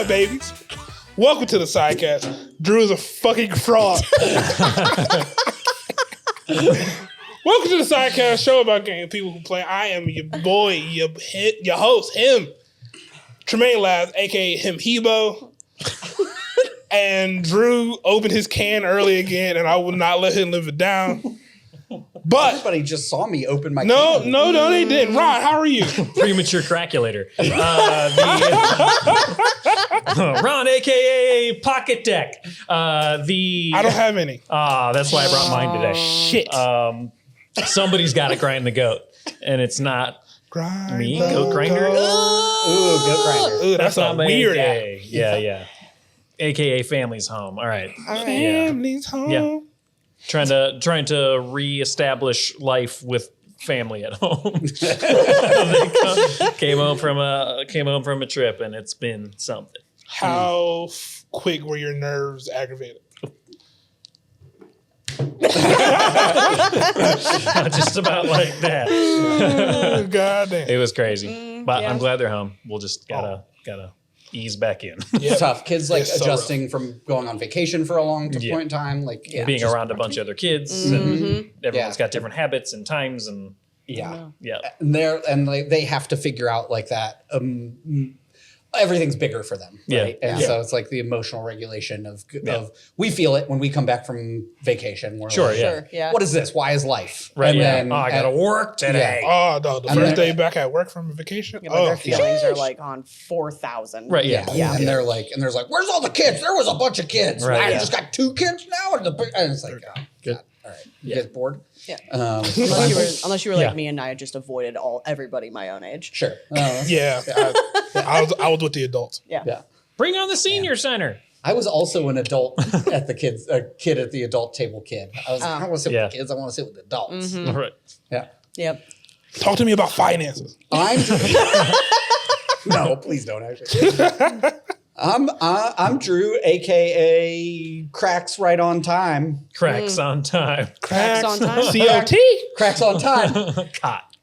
babies? Welcome to the Sidecast. Drew is a fucking fraud. Welcome to the Sidecast, show about game people who play. I am your boy, your host, him, Tremaine Labs, aka him, Hebow. And Drew opened his can early again, and I will not let him live it down. But everybody just saw me open my can. No, they didn't. Ron, how are you? Premature craculator. Ron, aka Pocket Deck. I don't have any. That's why I brought mine today. Shit. Somebody's got to grind the goat, and it's not grind me. Goat grinder. Ooh, goat grinder. Ooh, that's a weird AKA. Yeah. AKA family's home. All right. Family's home. Yeah. Trying to reestablish life with family at home. came home from a trip, and it's been something. How quick were your nerves aggravated? Just about like that. God damn. It was crazy, but I'm glad they're home. We'll just gotta ease back in. It's tough. Kids adjusting from going on vacation for a long point in time, being around a bunch of other kids, and everyone's got different habits and times, and and they have to figure out like that. Everything's bigger for them, right? And so it's like the emotional regulation of we feel it when we come back from vacation. We're what is this? Why is life? Right. And then, I gotta work today. Oh, no, the first day back at work from vacation. Their feelings are like on 4,000. Right. And they're like, where's all the kids? There was a bunch of kids. Right. I just got 2 kids now, and it's like, God. All right, you guys bored? Yeah. Unless you were like me and I just avoided everybody my own age. Sure. I was with the adults. Yeah. Bring on the senior center. I was also an adult at the kids, a kid at the adult table kid. I don't want to sit with kids. I want to sit with adults. Mm-hmm. Right. Yeah. Yep. Talk to me about finances. No, please don't actually. I'm Drew, aka Cracks Right on Time. Cracks on time. Cracks on time. COT. Cracks on time. Cot.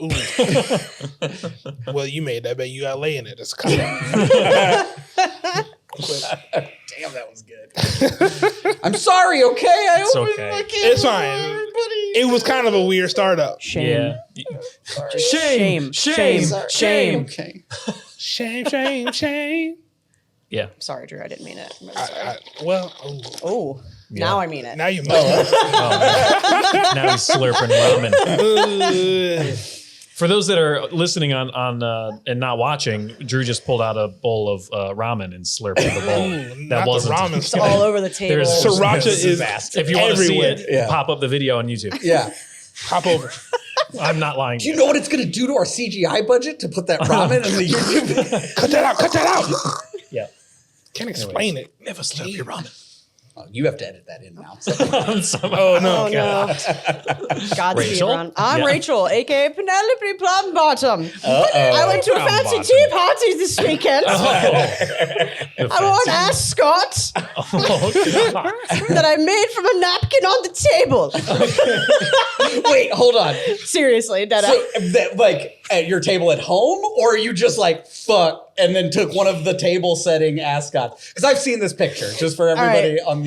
Ooh. Well, you made that, but you got lay in it. It's cot. Damn, that was good. I'm sorry, okay? It's okay. It's fine. It was kind of a weird startup. Shame. Yeah. Shame. Okay. Shame. Yeah. Sorry, Drew. I didn't mean it. Now I mean it. Now you must. Now he's slurping ramen. For those that are listening on and not watching, Drew just pulled out a bowl of ramen and slurped the bowl. That wasn't ramen. It's all over the table. Sriracha is if you want to see everywhere. it, pop up the video on YouTube. Yeah. Hop over. I'm not lying. Do you know what it's going to do to our CGI budget to put that ramen in the YouTube? Cut that out. Yeah. Can't explain it. Never slurp your ramen. Oh, you have to edit that in now. Oh, no. Godspeed, Rachel? Ron. I'm Rachel, a.k.a. Penelope Plummbottom. Uh-oh. I went to a fancy tea party this weekend. I wore an ascot that I made from a napkin on the table. Wait, hold on. Seriously, dead at your table at home, or are you just like, fuck, and then took one of the table setting ascots? Because I've seen this picture, just for everybody on the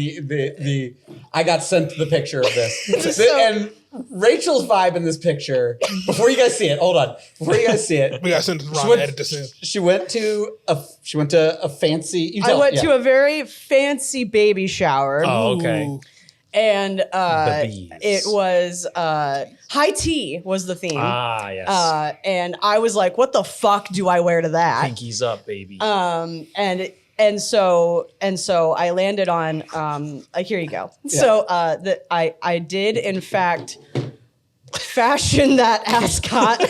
I got sent the picture of this. And Rachel's vibe in this picture, before you guys see it, hold on. Before you guys see it. We got sent to the wrong edit this in. She went to a fancy. I went to a very fancy baby shower. Oh, okay. Ooh. And it was high tea was the theme. Ah, yes. And I was like, what the fuck do I wear to that? Pinkies up, baby. And so I landed on here you go. Yeah. So I did in fact fashion that ascot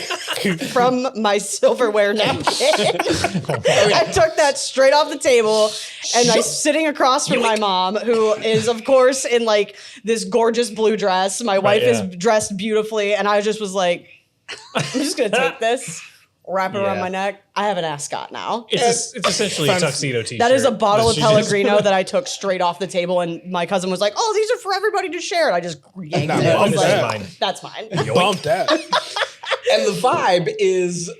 from my silverware napkin. I took that straight off the table, and I'm sitting across from my mom, who is of course in like this gorgeous blue dress. My wife is dressed beautifully, and I just was like, I'm just gonna take this, wrap it around my neck. I have an ascot now. It's essentially a tuxedo t-shirt. That is a bottle of Pellegrino that I took straight off the table, and my cousin was like, "Oh, these are for everybody to share." And I just yanked it. I was like, mine. "That's mine." Bump that. And the vibe is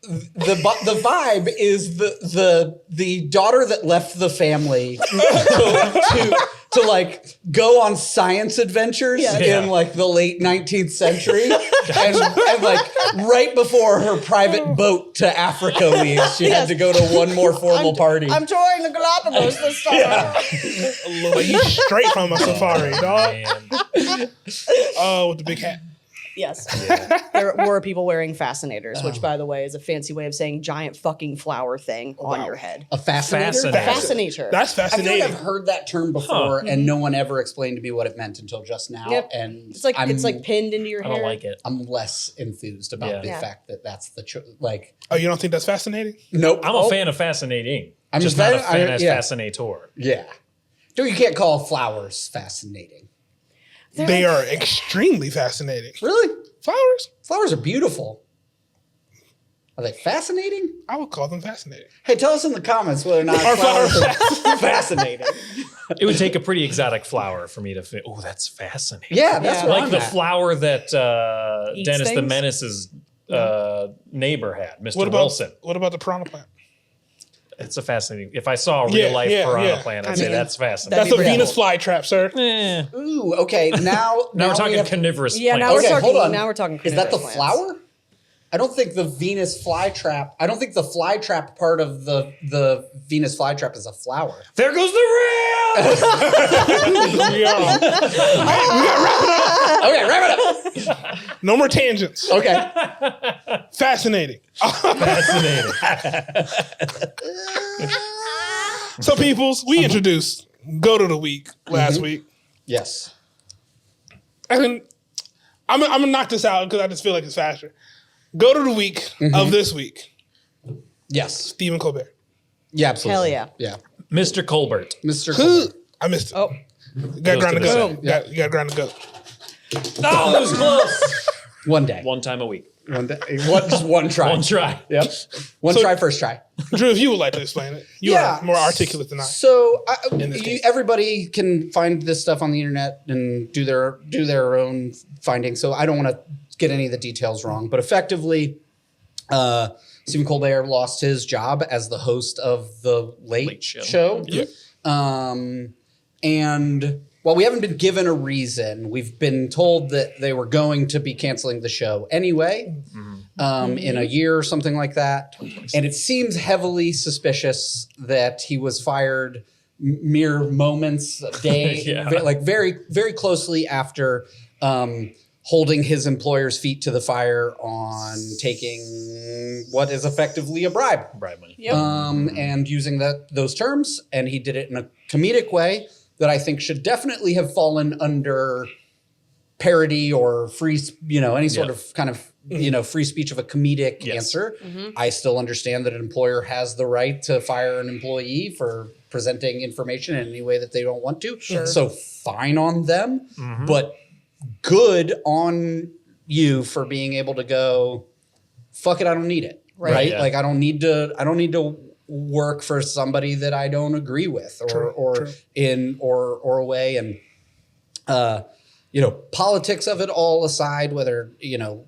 the vibe is the daughter that left the family to like go on science adventures in like the late 19th century, and like right before her private boat to Africa leaves, she had to go to one more formal party. I'm touring the Galapagos this summer. Like, you straight from a safari, dog. Man. Oh, with the big hat. Yes. There were people wearing fascinators, which, by the way, is a fancy way of saying giant fucking flower thing on your head. A fascinator? Fascinator. That's I feel fascinating. like I've heard that term before, and no one ever explained to me what it meant until just now. Yep. And It's like pinned into your I hair. don't like it. I'm less enthused about the Yeah. fact that that's the like. Oh, you don't think that's fascinating? Nope. I'm a fan of fascinating. I'm just a not a fan- fan as yeah. fascinator. Yeah. Dude, you can't call flowers fascinating. They are extremely fascinating. Really? Flowers? Flowers are beautiful. Are they fascinating? I would call them fascinating. Hey, tell us in the comments whether or not Are flowers are fascinating. It would take a pretty exotic flower for me to fit. Oh, that's fascinating. Yeah, that's Yeah. what Like I'm the at. flower that Eats Dennis the things? Menace's neighbor had, Mr. What about Wilson. What about the piranha plant? It's a fascinating. If I saw a Yeah, real life yeah, piranha yeah. plant, I'd I say mean, that's fascinating. That's That'd a be Venus pretty flytrap, sir. Eh. Ooh, okay. Now Now we're we talking have- carnivorous Yeah, now plants. we're Okay, talking. hold on. Now we're talking. Is that the plants. flower? I don't think the Venus flytrap. I don't think the flytrap part of the Venus flytrap is a flower. There goes the rail! Yeah. Okay, wrap it up. No more tangents. Okay. Fascinating. Fascinating. So, peoples, we introduced Go to the Week last week. Yes. I mean, I'm gonna knock this out because I just feel like it's faster. Go to the week of this week. Yes. Stephen Colbert. Yeah, absolutely. Hell Yeah. Mr. Colbert. Mr. Who? Colbert. I missed it. Oh, You got Goes ground to to the go. side. You got ground to go. Oh, it was close. One day. One time a week. One day. Just one try. One try. Yep. One So- try, first try. Drew, if you would like to explain it, you are more articulate than I. So this case. everybody can find this stuff on the internet and do their own findings. So I don't want to get any of the details wrong, but effectively, Stephen Colbert lost his job as the host of the Late Show. Yeah. And while we haven't been given a reason, we've been told that they were going to be canceling the show anyway, in a year or something like that. And it seems heavily suspicious that he was fired mere moments, a day, Yeah. like very, very closely after holding his employer's feet to the fire on taking what is effectively a bribe. Bribe money. yep. And using those terms, and he did it in a comedic way that I think should definitely have fallen under parody or free, any sort of kind of, free speech of a comedic Yes. answer. I still understand that an employer has the right to fire an employee for presenting information in any way that they don't want to. Sure. So fine on them, but good on you for being able to go, fuck it, I don't need it. Right? Yeah. Like I don't need to work for somebody that I don't agree with or a way. And politics of it all aside, whether,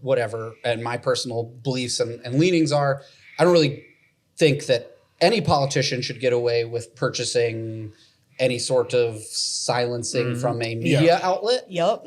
whatever, and my personal beliefs and leanings are, I don't really think that any politician should get away with purchasing any sort of silencing from a media outlet. Yep.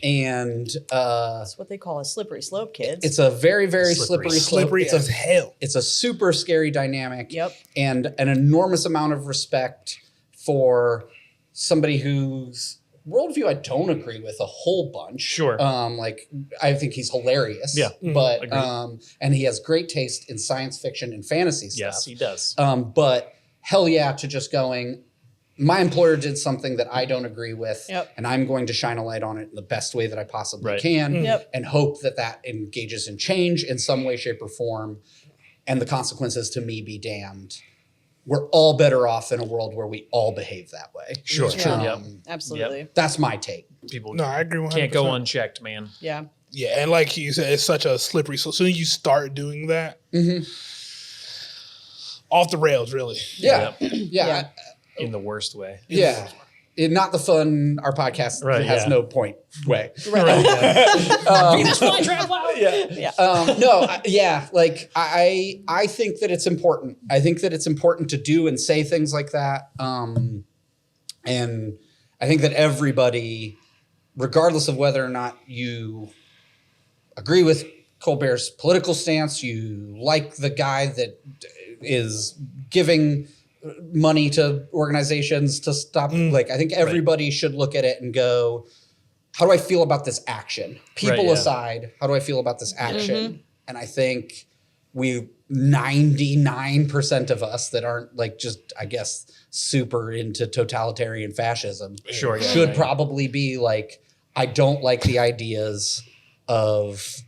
And That's what they call a slippery slope, kids. it's a very, very slippery slope. Slippery It's as hell. it's a super scary dynamic. Yep. And an enormous amount of respect for somebody whose worldview I don't agree with a whole bunch. Sure. I think he's hilarious. Yeah. But Agreed. and he has great taste in science fiction and fantasy stuff. Yes, he does. But hell yeah to just going, my employer did something that I don't agree with, Yep. and I'm going to shine a light on it in the best way that I possibly Right. can, Yep. and hope that engages in change in some way, shape, or form, and the consequences to me be damned. We're all better off in a world where we all behave that way. Sure. Yeah. Yep. Absolutely. That's my take. People No, I agree 100%. can't go unchecked, man. Yeah. Yeah, and like you said, it's such a slippery. So as soon as you start doing that, off the rails, really. Yeah. Yep. Yeah. Yeah. In the worst way. Yeah. not the fun our podcast has no point way. Right. Venus flytrap. Wow. Like I think that it's important. I think that it's important to do and say things like that. And I think that everybody, regardless of whether or not you agree with Colbert's political stance, you like the guy that is giving money to organizations to stop, like, I think everybody should look at it and go, how do I feel about this action? People aside, how do I feel about this action? And I think 99% of us that aren't like just, I guess, super into totalitarian fascism should probably be like, I don't like the ideas of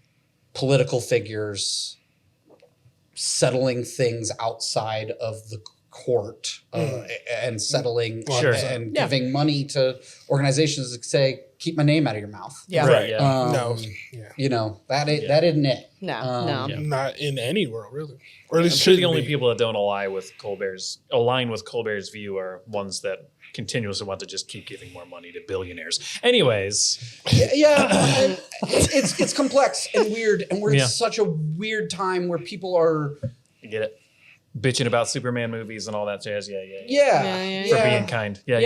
political figures settling things outside of the court and settling and giving money to organizations that say, keep my name out of your mouth. You know, that isn't it. No. Not in any world, really. Or at least I'm sure the only people that don't align with Colbert's view are ones that continuously want to just keep giving more money to billionaires. Anyways. It's complex and weird, and we're in such a weird time where people are... You get it? Bitching about Superman movies and all that jazz. For being kind. Cool.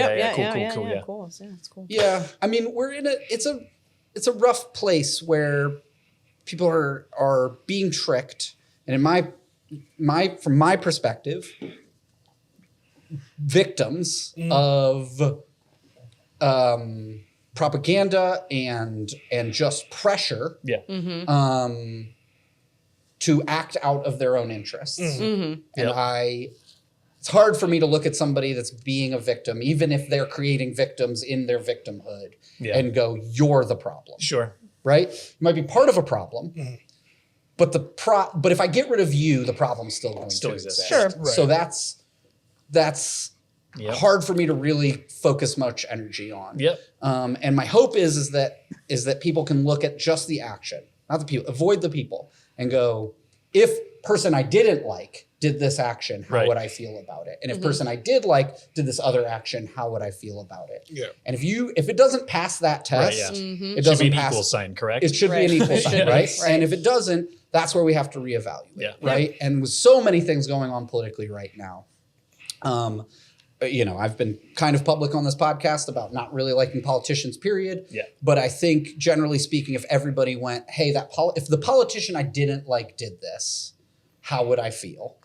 Cool. Yeah, it's cool. Yeah. I mean, we're in it's a rough place where people are being tricked. And in from my perspective, victims of propaganda and just pressure to act out of their own interests. And it's hard for me to look at somebody that's being a victim, even if they're creating victims in their victimhood, and go, you're the problem. Sure. Right? You might be part of a problem, but but if I get rid of you, the problem's still going to exist. Sure. Right. So that's hard for me to really focus much energy on. And my hope is that people can look at just the action, not the people, avoid the people, and go, if person I didn't like did this action, how would I feel about it? And if person I did like did this other action, how would I feel about it? And if it doesn't pass that test, it doesn't should be an pass. equal sign, correct? It should be an equal sign, right? And if it doesn't, that's where we have to reevaluate, right? And with so many things going on politically right now, you know, I've been kind of public on this podcast about not really liking politicians, period. But I think generally speaking, if everybody went, hey, if the politician I didn't like did this, how would I feel?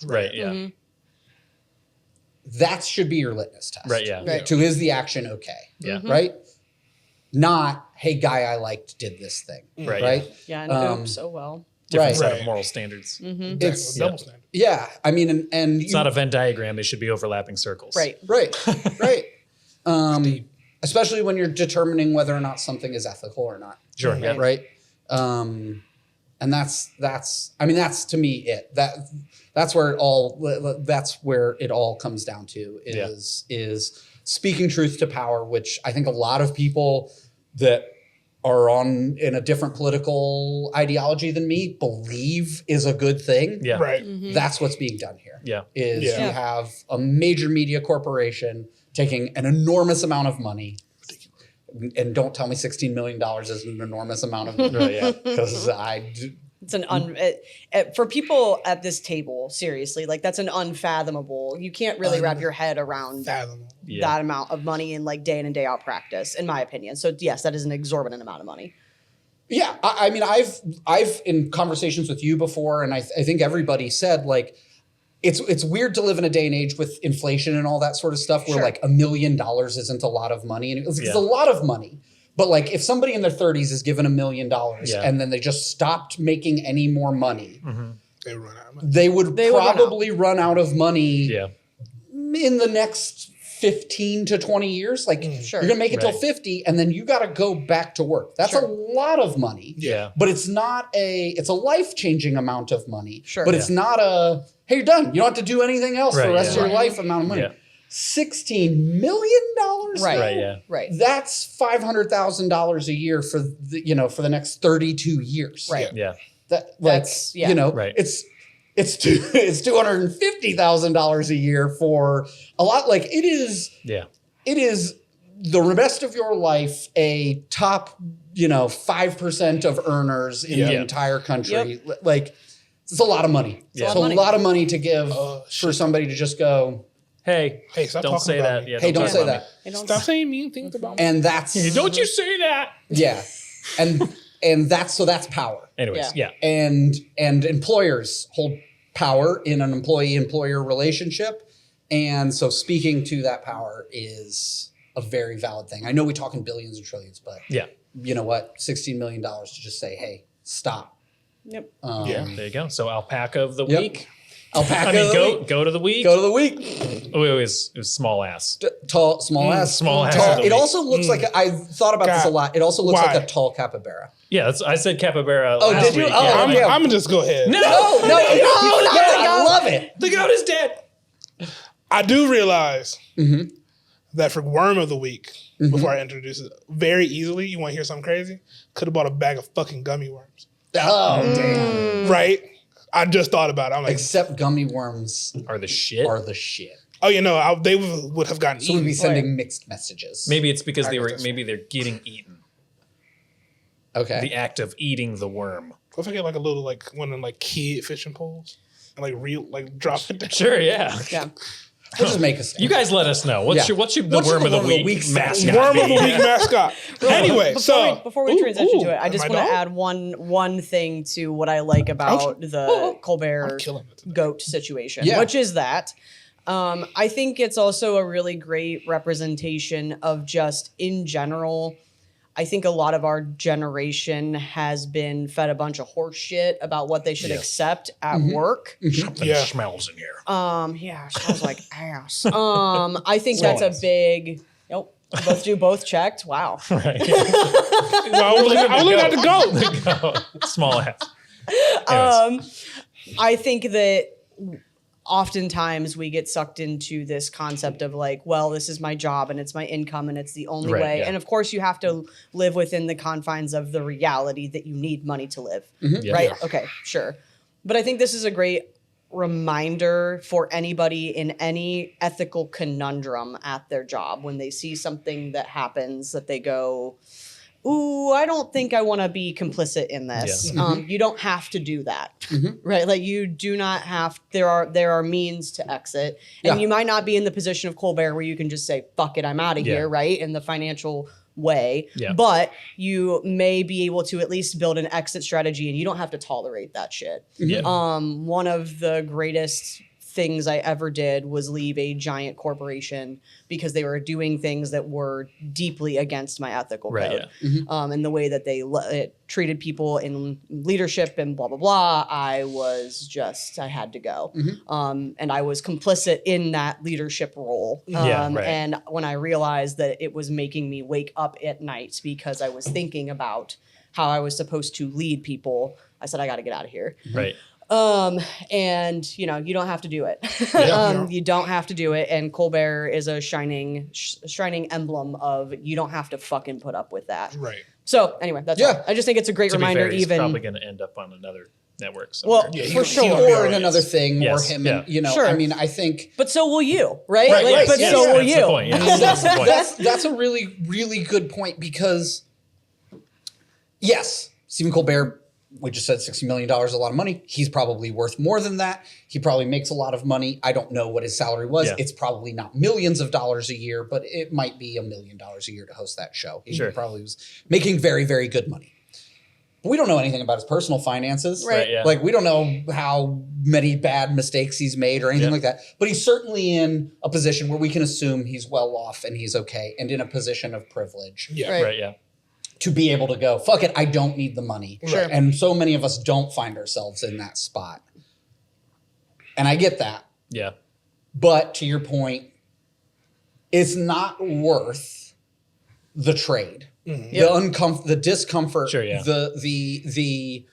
That should be your litmus test. To is the action okay? Right? Not, hey, guy I liked did this thing. Right? And oops, oh well. Different set of moral standards. It's double standard. Yeah. I mean, and it's not a Venn diagram. They should be overlapping circles. Right. Especially when you're determining whether or not something is ethical or not. Sure. Right. And that's to me it. That's where it all comes down to is speaking truth to power, which I think a lot of people that are in a different political ideology than me believe is a good thing. That's what's being done here. You have a major media corporation taking an enormous amount of money. And don't tell me $16 million is an enormous amount of money. Because it's for people at this table, seriously, like that's an unfathomable. You can't really wrap your head around that amount of money in like day in and day out practice, in my opinion. So yes, that is an exorbitant amount of money. Yeah, I mean, I've in conversations with you before, and I think everybody said like, it's weird to live in a day and age with inflation and all that sort of stuff where like $1 million isn't a lot of money, and it's a lot of money. But like if somebody in their 30s is given $1 million and then they just stopped making any more money, they run out of money. They would probably run out of money in the next 15 to 20 years. Like you're gonna make it till 50 and then you gotta go back to work. That's a lot of money. But it's not it's a life-changing amount of money. But it's not hey, you're done. You don't have to do anything else for the rest of your life amount of money. $16 million? Right. That's $500,000 a year for the next 32 years. It's $250,000 a year for a lot. Like it is the rest of your life, a top, 5% of earners in the entire country, like it's a lot of money. Yeah. It's a lot of money to give for somebody to just go, Hey, stop don't talking say about that. me. Yeah, hey, don't talk say about that. me. Stop saying mean things about me. And that's Hey, don't you say that. yeah, and that's power. Anyways, yeah. And employers hold power in an employee-employer relationship, and so speaking to that power is a very valid thing. I know we talk in billions and trillions, but Yeah. you know what? $16 million to just say, hey, stop. Yep. Yeah, there you go. So alpaca of the Yep. week. Alpaca. I mean, of the go week. go to the week. Go to the week. Oh, it was small ass. Tall, small ass. small ass Tall. of the It week. also looks like I thought about this a God. lot. It also looks Why? like a tall capybara. Yeah, I said capybara. Oh, last did you? week. Oh, yeah. I'm yeah. gonna just go ahead. No, I love it. the goat is dead. I do realize that for worm of the week, before I introduce it, very easily, you want to hear something crazy? Could have bought a bag of fucking gummy worms. Oh, damn. Right? I just thought about it. I'm like, Except gummy worms Are the shit? are the shit. oh, they would have gotten So we'd eaten. be sending mixed messages. Maybe it's because I guess maybe they're getting eaten. Okay. The act of eating the worm. What if I get like a little like one of like kid fishing poles and drop it down? Sure, yeah. Yeah. We'll just make a stand. You guys let us know. What's Yeah. your the What's worm your of the worm of the week week mascot? Worm of the be? week mascot. Anyway, Before we transition to it, I just am want to done? add one thing to what I like about the Colbert killing it today. goat situation, Yeah. which is that I think it's also a really great representation of just in general. I think a lot of our generation has been fed a bunch of horse shit about what they should accept at work. Something Yeah. smells in here. Yeah, sounds like ass. I think that's a big. Nope. Both checked. Wow. Right. I only got to go. Small ass. Anyways. I think that oftentimes we get sucked into this concept of like, well, this is my job and it's my income and it's the only Right, way. yeah. And of course, you have to live within the confines of the reality that you need money to live. Yeah. Right? Yeah. Okay, sure. But I think this is a great reminder for anybody in any ethical conundrum at their job when they see something that happens that they go, ooh, I don't think I want to be complicit in this. Yeah. You don't have to do that, right? Like you do not have. There are means to exit, and Yeah. you might not be in the position of Colbert where you can just say, "Fuck it, I'm out of Yeah. here," right? In the financial way, Yeah. but you may be able to at least build an exit strategy, and you don't have to tolerate that shit. Yeah. One of the greatest things I ever did was leave a giant corporation because they were doing things that were deeply against my ethical Right, code. And the way that they treated people in leadership and blah, blah, blah, I had to go. And I was complicit in that leadership role. Yeah, right. And when I realized that it was making me wake up at night because I was thinking about how I was supposed to lead people, I said, I got to get out of here. Right. And you don't have to do it. You don't have to do it. And Colbert is a shining emblem of you don't have to fucking put up with that. Right. So anyway, that's all. I just think it's a great To be reminder. fair, he's Even probably going to end up on another network well, somewhere. for sure. Or in another thing, Yes. or him, Yeah. and Sure. I mean, I think But so will you, right? Right, Like, right. but Yes, so will that's the you. point. Yes, that's the point. that's a really, really good point because, yes, Stephen Colbert, we just said $60 million is a lot of money. He's probably worth more than that. He probably makes a lot of money. I don't know what his salary was. Yeah. It's probably not millions of dollars a year, but it might be $1 million a year to host that show. He Sure. probably was making very, very good money. But we don't know anything about his personal finances. Right. Right, yeah. Like, we don't know how many bad mistakes he's made or anything Yeah. like that. But he's certainly in a position where we can assume he's well off and he's okay and in a position of privilege Yeah. Right. Right, yeah. to be able to go, fuck it, I don't need the money. Sure. And so many of us don't find ourselves in that spot. And I get that. Yeah. But to your point, it's not worth the trade. The discomfort, Sure, yeah. the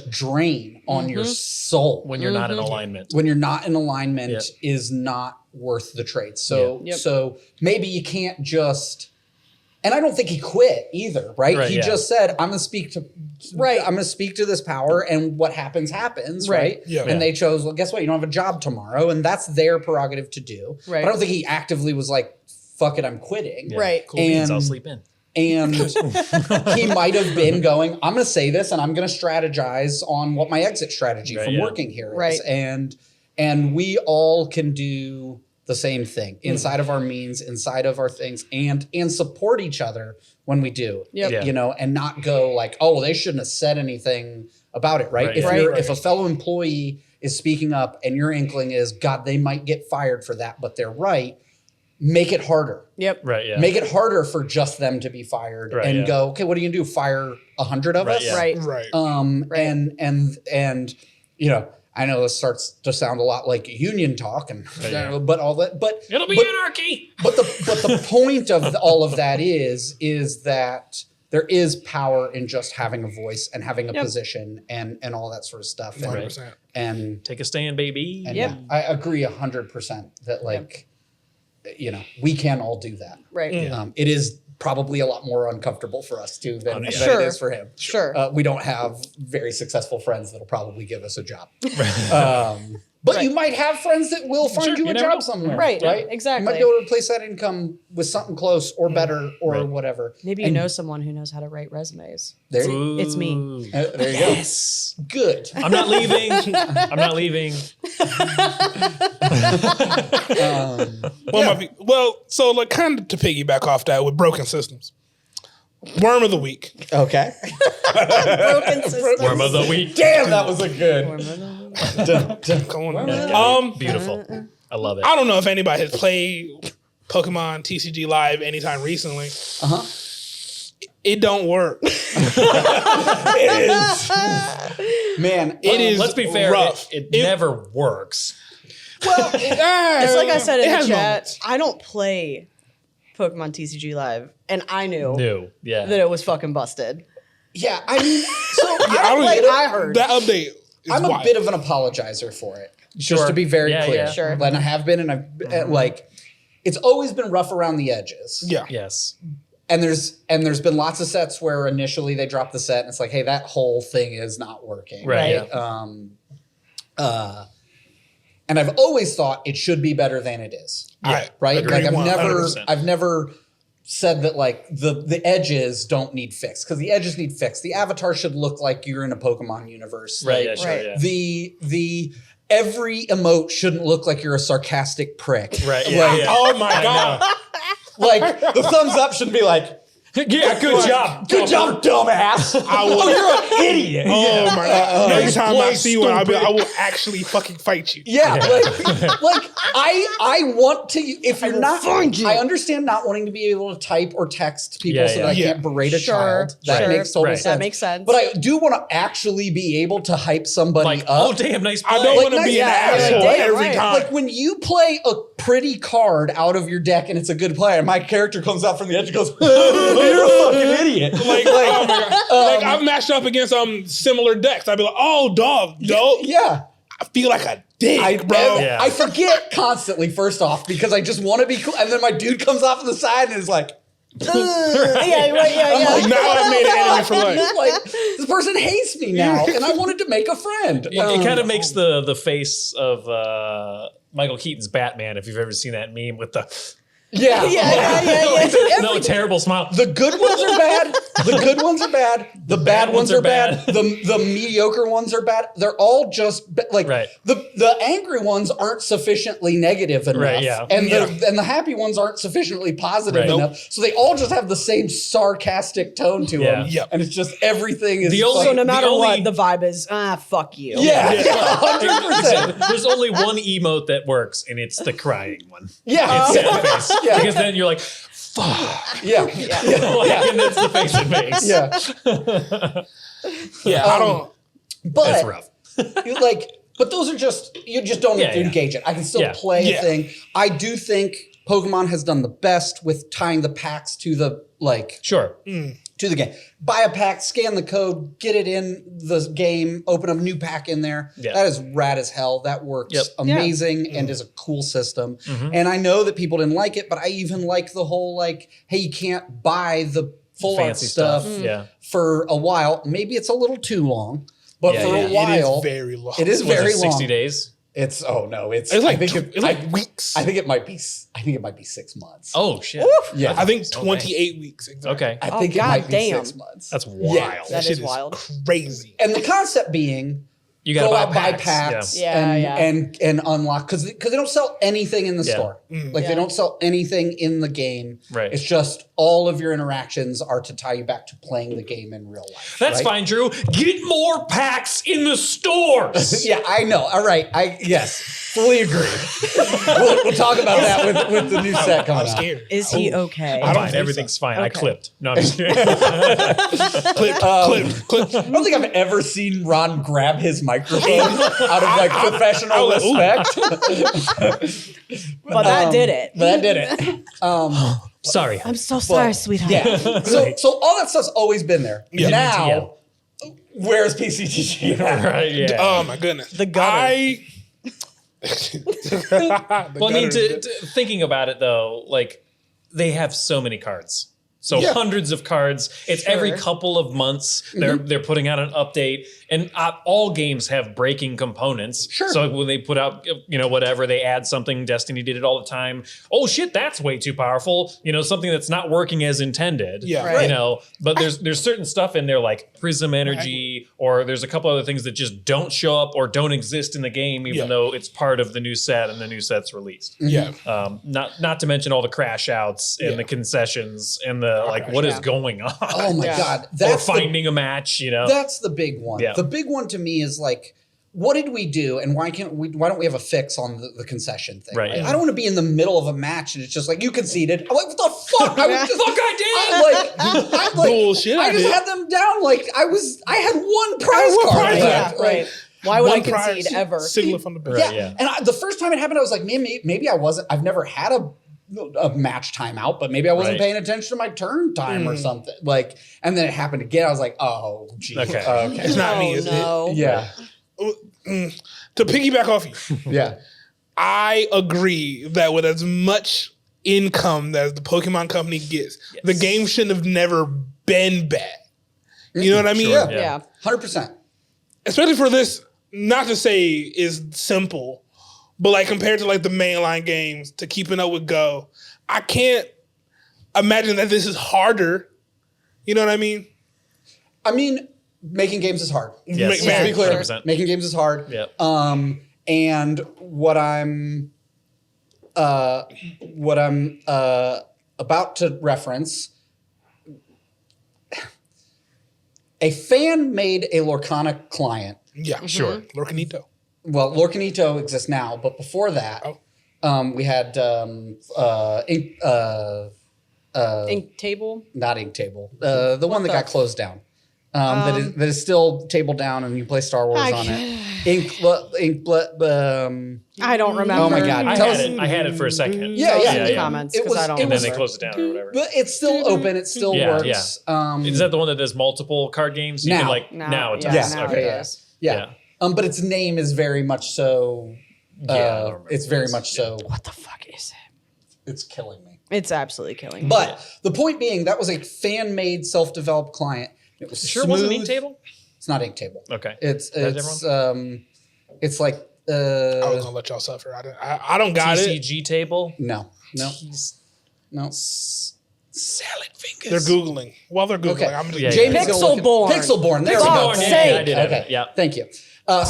drain on your soul When you're not in alignment. when you're not in alignment Yeah. is not worth the trade. So Yeah. Yep. so maybe you can't just, and I don't think he quit either, right? Right, He yeah. just said, I'm gonna speak Right. I'm going to speak to this power, and what happens, happens, right? Yeah. And they chose, well, guess what? You don't have a job tomorrow, and that's their prerogative to do. Right. But I don't think he actively was like, fuck it, I'm quitting. Right. Cool beans, I'll And- sleep in. And he might have been going, I'm going to say this, and I'm going to strategize on what my exit strategy Right, from yeah. working here is. Right. And we all can do the same thing inside of our means, inside of our things, and support each other when we do. Yep. Yeah. You know, and not go like, oh, well, they shouldn't have said anything about it, right? Right, If yeah. you're Right. if a fellow employee is speaking up and your inkling is, God, they might get fired for that, but they're right, make it harder. Yep. Right, yeah. Make it harder for just them to be fired Right, and yeah. go, okay, what are you gonna do? Fire 100 of Right, us? yeah. Right. Right. Right. And you know, I know this starts to sound a lot like union talk and Right, yeah. but all that, but It'll be but, anarchy. but the point of all of that is that there is power in just having a voice and having a Yep. position and all that sort of stuff. And, 100%. and, Take a stand, baby. and Yep. yeah, I agree 100% that like, you know, we can all do that. Right. It is probably a lot more uncomfortable for us too than Sure. it is for him. Sure. We don't have very successful friends that'll probably give us a job. But you might have friends that will find Sure, you you a never job know. somewhere. Right, Right. exactly. You might be able to replace that income with something close or better or Right. whatever. Maybe you And know someone who knows how to write resumes. There, It's me. Ooh. there you Yes. go. Good. I'm not leaving. I'm not leaving. So like kind of to piggyback off that with broken systems. Worm of the week. Okay. Broken systems. Worm of the week. Damn, that was a good. Come on. Beautiful. I love it. I don't know if anybody has played Pokemon TCG Live anytime recently. Uh-huh. It don't work. Man, It is Let's be fair. rough. It never works. Well, It's like I said in the chat. moments. I don't play Pokemon TCG Live, and I knew New. Yeah. that it was fucking busted. yeah, I mean, so I heard. that update. Is I'm a wild. bit of an apologizer for it. Sure. Just to be very Yeah, clear. yeah. Sure. And I have been, and I've like, it's always been rough around the edges. Yeah. Yes. And there's been lots of sets where initially they drop the set and it's like, hey, that whole thing is not working. Right. Right. Yeah. And I've always thought it should be better than it is. I Right? agree Like 100%. I've never said that like the edges don't need fixed because the edges need fixed. The avatar should look like you're in a Pokemon universe. Right. Like, Yeah. Sure. Right. Yeah. the every emote shouldn't look like you're a sarcastic prick. Right. Yeah. Like, yeah. Oh my god. like the thumbs up should be like, Yeah. Good job. good job, dumbass. I will. You're an idiot. Oh my god. Next time I play see one, I stupid. will actually fucking fight you. Yeah, like I want to. If you're not, I understand not wanting to be able to type or text people Yeah, so that I yeah. can't berate a Sure, child. That sure. makes total Right. sense. That makes sense. But I do want to actually be able to hype somebody Like, up. oh damn, nice play. I don't Like, want to nice- be an yeah, asshole like, damn, every right. time. Like when you play a pretty card out of your deck and it's a good play, and my character comes out from the edge and goes, "You're a fucking idiot." Like, oh my god. Like I've matched up against similar decks. I'd be like, oh dog, dope. Yeah. I feel like a dick, bro. Yeah. I forget constantly, first off, because I just want to be cool. And then my dude comes off on the side and is like, yeah, right, yeah. Now I've made an enemy for life. like, this person hates me now, and I wanted to make a friend. It kind of makes the face of Michael Keaton's Batman, if you've ever seen that meme with the yeah. no terrible smile. The good ones are bad. The good ones are bad. The bad ones are bad. The mediocre ones are bad. They're all just like Right. the angry ones aren't sufficiently negative enough, Right, yeah. and the happy ones aren't sufficiently positive Right. enough. So they all just have the same sarcastic tone to Yeah. them, Yep. and it's just everything is The only- So no matter The only- what, the vibe is, fuck you. yeah, 100%. There's only one emote that works, and it's the crying one. Yeah, It's sad face. Yeah. Because then you're like, fuck. yeah, Like, and that's the face it makes. yeah. Yeah, I don't. But That's rough. but those are just, you just don't need to Yeah. engage it. I can still Yeah. play Yeah. a thing. I do think Pokemon has done the best with tying the packs to the Sure. to the game. Buy a pack, scan the code, get it in the game, open a new pack in there. Yeah. That is rad as hell. That works Yep. amazing and is a cool system. And I know that people didn't like it, but I even like the whole hey, you can't buy the full art Fancy stuff Yeah. for a while. Maybe it's a little too long, but Yeah, for yeah. a while, It is very long. it is Was very it long. 60 days? It's It's like it's like weeks. I think it might be 6 months. Oh, shit. yeah. I think 28 weeks. Exactly. Okay. I think it God might be damn. 6 months. That's wild. Yeah. That shit is wild. Crazy. And the concept being You got to go out, buy packs. packs Yeah. and unlock because they don't sell anything in the Yeah. store. Like Yeah. they don't sell anything in the game. Right. It's just all of your interactions are to tie you back to playing the game in real life. That's right? fine, Drew. Get more packs in the stores. Yeah, I know. All right. Yes, fully agree. we'll talk about that with the new set coming I'm out. scared. Is he okay? I don't Fine, think everything's fine. I Okay. clipped. No, I'm just kidding. Clip. I don't think I've ever seen Ron grab his microphone out of like professional I was- respect. But that did it. But that did it. Sorry. I'm so sorry, sweetheart. Yeah. So all that stuff's always been there. Yeah. Now, where's PCTG? Right, yeah. Oh my goodness. The gutter. Well, I mean, thinking about it though, like they have so many cards. So Yeah. hundreds of cards. It's every couple of months they're putting out an update, and all games have breaking components. Sure. So when they put out, whatever, they add something. Destiny did it all the time. Oh shit, that's way too powerful. Something that's not working as intended. Yeah. Right. But there's certain stuff in there like Prism Energy, or there's a couple other things that just don't show up or don't exist in the game, even Yeah. though it's part of the new set and the new set's released. Yeah. Not to mention all the crash outs and Yeah. the concessions and the what is going on. Oh my Yeah. God. Or That's finding a match, That's the big one. Yeah. The big one to me is like, what did we do, and why don't we have a fix on the concession thing? Right. Like, I don't want to be in the middle of a match and it's just like you conceded. I'm like, what the fuck? I was just, Fuck, I I'm like, Bullshit, I I just did. had them down. Like I had one prize one card. prize left. card. Yeah, right. Why would I One prize, concede ever? Signal from the bench. Right. Yeah. yeah. And the first time it happened, I was like, man, maybe I wasn't. I've never had a match timeout, but maybe I wasn't Right. paying attention to my turn time or something. Like, and then it happened again. I was like, oh, gee. Okay. It's not me, Oh, is no. Yeah. it? To piggyback off you, Yeah. I agree that with as much income that the Pokemon company gets, the game shouldn't have never been bad. You know what I mean? Sure, Yeah. 100%. Especially for this, not to say is simple, but like compared to like the mainline games to keeping up with Go, I can't imagine that this is harder. You know what I mean? I mean, making games is hard. Yes. Yeah, To be clear, 100%. making games is hard. Yep. And what I'm about to reference, a fan made a Lorcana client. Yeah, Sure. Lorcanito. Well, Lorcanito exists now, but before that, we had Ink table. not Inktable, the one that got closed down. That is still table down, and you play Star Wars I on it. I don't remember. Oh my God. I had it for a second. Yeah, yeah. In the comments It because was- I don't. it And then was- they remember. closed it down or whatever. But it's still open. It still Yeah, works. Is that the one that does multiple card games? You Now. can now it does. Yeah, now Okay. it does. Yeah. But its name is very much so. Yeah, I don't remember It's what very it is. much so. What the fuck is it? It's killing me. It's absolutely killing me. But the point being, that was a fan-made, self-developed client. It was Sure, it wasn't smooth. Inktable? It's not Inktable. Okay. It's That it's like I was gonna let y'all suffer. I don't got it. TCG table. no. Salad fingers. They're googling. While they're googling, Okay. I'm just Yeah, Jamie's gonna look at- Pixelborn. Pixelborn. There For we go. fuck's Yeah, sake. I did have Okay. it. Yeah. Thank you. So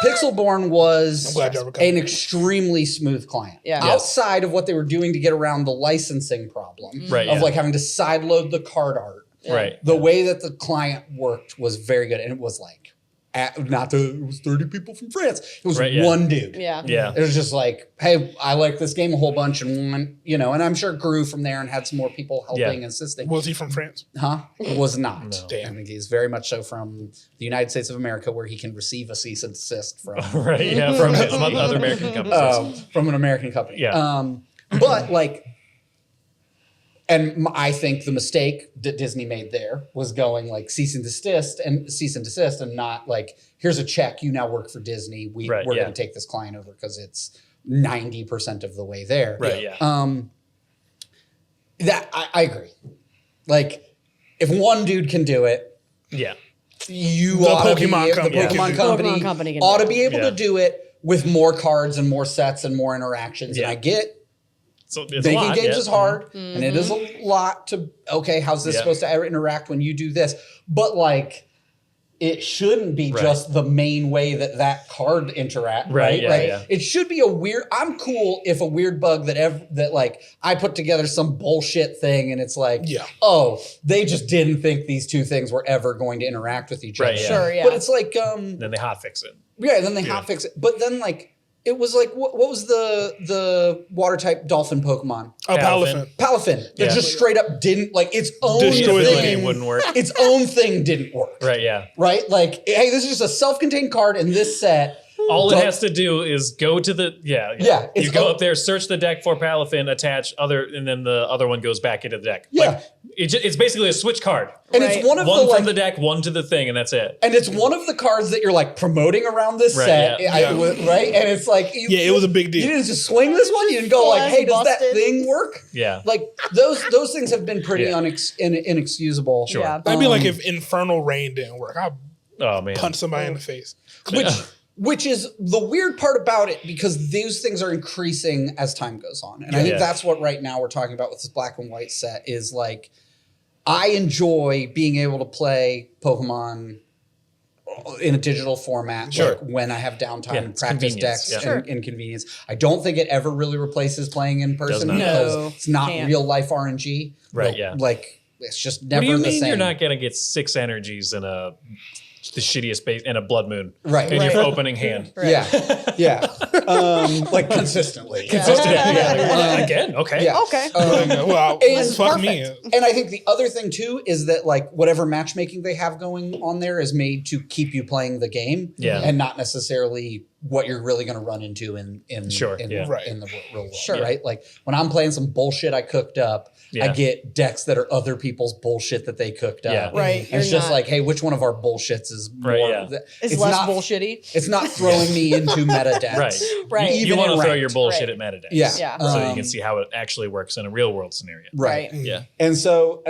Pixelborn was I'm glad y'all recovered. an extremely smooth client. Yeah. Outside of what they were doing to get around the licensing problem Right, of yeah. like having to sideload the card art. Right. The way that the client worked was very good, and it was like, it was 30 people from France. It was Right, yeah. one dude. Yeah. Yeah. It was just like, hey, I like this game a whole bunch, and and I'm sure it grew from there and had some more people helping and assisting. Was he from France? Huh? It was not. No. Damn. I think he's very much so from the United States of America, where he can receive a cease and desist from Right. Yeah. From other American companies. from an American company. Yeah. But like, and I think the mistake that Disney made there was going like cease and desist and not like, here's a check, you now work for Disney. We're Right, yeah. going to take this client over because it's 90% of the way there. Right. Yeah. That I agree. Like, if one dude can do it, Yeah. you The ought to Pokemon be, company the can Pokemon do it. company, Pokemon company can ought do to be able Yeah. to do it with more cards and more sets and more interactions. Yeah. And I get So it's making a lot, games yeah. is hard, and it is a lot to, okay, how's this Yeah. supposed to interact when you do this? But like, it shouldn't be Right. just the main way that card interact, right? yeah, Like, yeah. it should be a weird. I'm cool if a weird bug that like I put together some bullshit thing, and it's like, Yeah. oh, they just didn't think these two things were ever going to interact with each Right, other. yeah. Sure, yeah. But it's like, Then they hotfix it. yeah, then they hotfix it. But then like, it was like, what was the water type dolphin Pokemon? Oh, Palafin. Palafin. Palafin that Yeah. just straight up didn't like its own Destroyed the thing. game. Wouldn't work. Its own thing didn't work. Right, yeah. Right? Like, hey, this is just a self-contained card in this set. All it Don't- has to do is go to the Yeah, You it's go o- up there, search the deck for Palafin, attach other, and then the other one goes back into the deck. Yeah. Like, it's basically a switch card. And Right. it's one of One the from like, the deck, one to the thing, and that's it. and it's one of the cards that you're like promoting around this Right, set, yeah. right? And it's like, Yeah, it was a big deal. You didn't just swing this one. You didn't go like, Flash hey, does that busted. thing work? Yeah. Like those things have been pretty Yeah. inexcusable. Sure. Yeah. That'd be like if Infernal Rain didn't work. I'd Oh man. punch somebody in the face. Which is the weird part about it, because those things are increasing as time goes on. And I think Yeah. that's what right now we're talking about with this black and white set is like, I enjoy being able to play Pokemon in a digital format, Sure. like when I have downtime Yeah, and it's practice convenience, decks yeah. and convenience. I don't think it ever really replaces playing in person not. because No, it's not can't. real life RNG. Right, Like- yeah. Like it's just What never do you the mean same. you're not gonna get 6 energies in the shittiest base in a blood moon? Right. In Right. your opening hand. Right. Yeah, yeah, like consistently. Consistent. Yeah. Yeah. Again, okay. Yeah. Okay. Well, And fuck me. And I think the other thing too is that like whatever matchmaking they have going on there is made to keep you playing the game, Yeah. and not necessarily what you're really going to run into in Sure, in, yeah. Right. in the real world, Sure. right? Like when I'm playing some bullshit I cooked up, I Yeah. get decks that are other people's bullshit that they cooked Yeah. up. Right, And it's you're just not- like, hey, which one of our bullshits is more? Right, yeah. It's less not, bullshitty. It's not throwing me into meta decks. Right. Right. You Even want in to throw ranked. your bullshit Right. at metadecks. Yeah. Yeah. So you Um, can see how it actually works in a real world scenario. Right. Yeah. And so,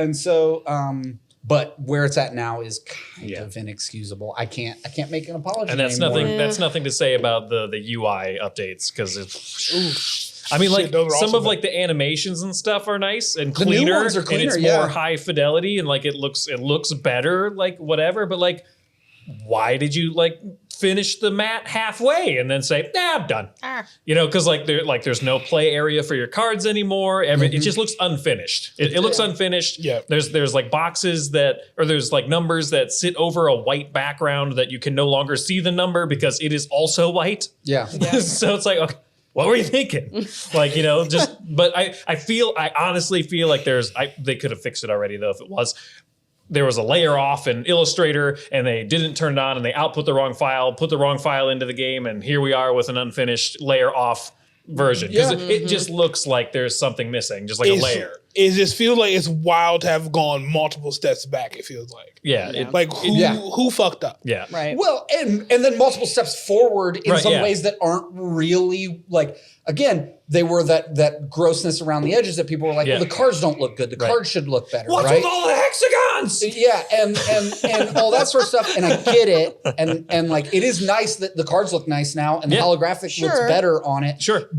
but where it's at now is kind Yeah. of inexcusable. I can't make an apology. And that's anymore. nothing. That's nothing to say about the UI updates because it's. I mean, Shit, like those are some also of like the animations and stuff are nice and The new cleaner, ones are and cleaner, it's yeah. more high fidelity and like it looks better, like whatever. But like, why did you like finish the mat halfway and then say, "Nah, I'm done"? You know, because there's no play area for your cards anymore. It just looks unfinished. It looks unfinished. Yeah. There's like boxes there's like numbers that sit over a white background that you can no longer see the number because it is also white. Yeah. So it's like, okay, what were you thinking? Like, you know, but I honestly feel like they could have fixed it already though if it was. There was a layer off in Illustrator and they didn't turn it on and they output the wrong file, put the wrong file into the game, and here we are with an unfinished layer off version. Because it just looks like there's something missing, just like a layer. It just feels like it's wild to have gone multiple steps back. It feels like, Yeah. who fucked up? Yeah. Right. Well, and then multiple steps forward in Right, some yeah. ways that aren't really like. Again, they were that grossness around the edges that people were like, Yeah. well, the cards don't look good. The Right. cards should look better, What's right? with all the hexagons? Yeah, and all that sort of stuff, and I get it, and like it is nice that the cards look nice now, and Yeah. the holographic Sure. looks better on it. Sure.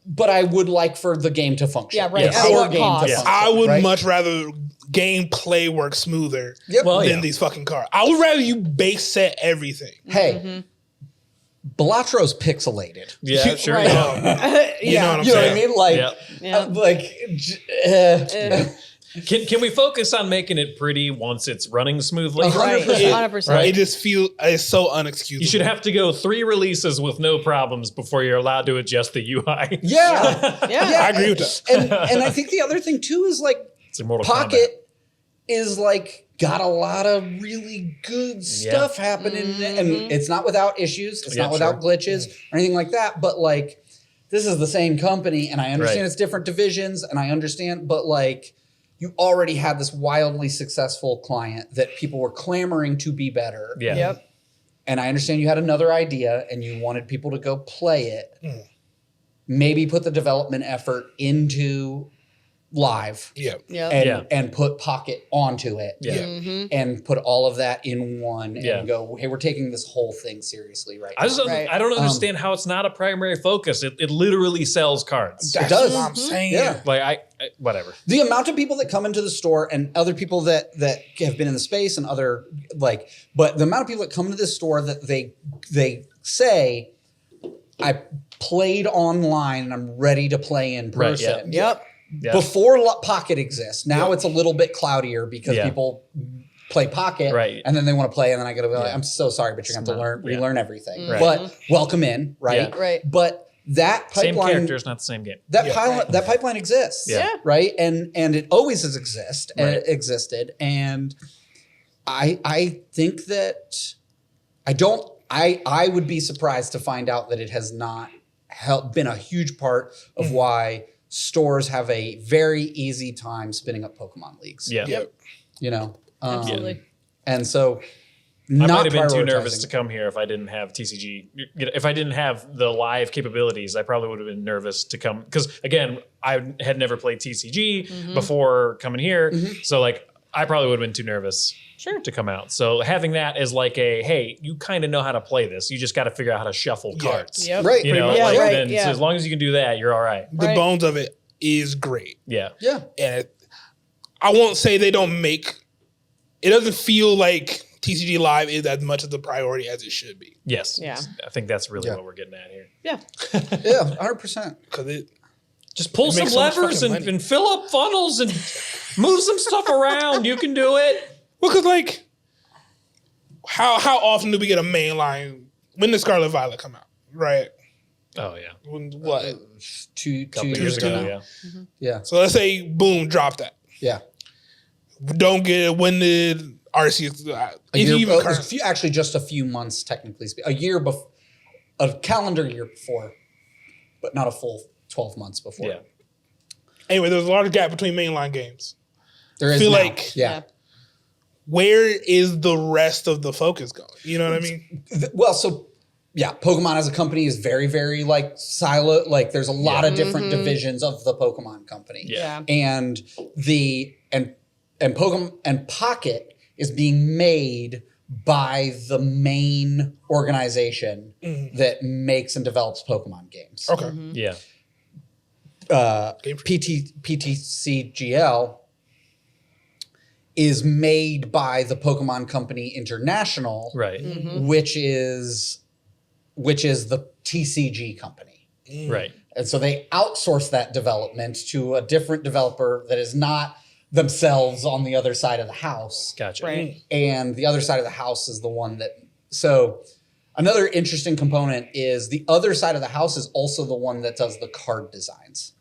but I would like for the game to function. Yeah, right. Yes. At Core what game cost? to Yeah. function. I would right? much rather gameplay work smoother Yep. Well, than yeah. these fucking cards. I would rather you base set everything. Hey, Belatro's pixelated. Yeah, sure. Right. Yeah. You know what I'm You know what I saying? mean? Like, Yeah. Yeah. Can we focus on making it pretty once it's running smoothly? 100%. Right. 100%. It just feels it's so unexcusable. You should have to go 3 releases with no problems before you're allowed to adjust the UI. yeah. Yeah. I agree with that. And I think the other thing too is like It's a Mortal Pocket is like got a lot of really good stuff happening, and it's not without issues. It's Yeah, not without glitches or anything like that. But like, this is the same company, and I understand Right. it's different divisions, and I understand, but like, you already had this wildly successful client that people were clamoring to be better. Yeah. Yep. And I understand you had another idea and you wanted people to go play it. Maybe put the development effort into live. Yeah. And put Pocket onto it. And put all of that in one and go, hey, we're taking this whole thing seriously right now. I don't understand how it's not a primary focus. It literally sells cards. That's it does. what I'm saying. Yeah. Like I whatever. The amount of people that come into the store and other people that have been in the space and other but the amount of people that come into this store that they say, I played online and I'm ready to play in person. Right, Yep. Before Pocket exists, now it's a little bit cloudier because people play Pocket, and then they want to play, and then I got to be like, I'm so sorry, but you're going to have to relearn everything. Right. But welcome in, right? Yeah. Right. But that pipeline, Same characters, not the same game. that pipeline exists, right? And it always has existed, and I think that I would be surprised to find out that it has not been a huge part of why stores have a very easy time spinning up Pokemon leagues. Yeah. Yep. You know? Absolutely. And so I might have been too prioritizing- nervous to come here if I didn't have TCG. If I didn't have the live capabilities, I probably would have been nervous to come. Because again, I had never played TCG before coming here. So like, I probably would have been too nervous to come out. So having that as like hey, you kind of know how to play this. You just got to figure out how to shuffle cards. Yep. Right. You know, Yeah, like, right, then, yeah. so as long as you can do that, you're all right. The Right. bones of it is great. Yeah. Yeah. And I won't say they don't make, it doesn't feel like TCG Live is as much of the priority as it should be. Yes. Yeah. I think that's really what we're getting at here. Yeah. Yeah, 100%. Because it, Just pull It some makes so much levers fucking money. and fill up funnels and move some stuff around. You can do it. well, because like, how often do we get a mainline, when did Scarlet Violet come out, right? Oh yeah. When, what? Two Couple years years ago ago, now. yeah. Yeah. So let's say, boom, drop that. Yeah. Don't get it. When did Arceus? A year, even it was current- actually just a few months, technically speaking. A calendar year before, but not a full 12 months before. Yeah. Anyway, there's a large gap between mainline games. There is Feel now. like- yeah. Where is the rest of the focus going? You know what I mean? Well, so yeah, Pokemon as a company is very, very like silo. Like there's a lot of different divisions of the Pokemon company. Yeah. And Pokemon and Pocket is being made by the main organization that makes and develops Pokemon games. Okay. Yeah. Game for- PTCGL is made by the Pokemon Company International, Right. which is the TCG company. Right. And so they outsource that development to a different developer that is not themselves on the other side of the house. Gotcha. Right. And the other side of the house is the one that, so another interesting component is the other side of the house is also the one that does the card designs.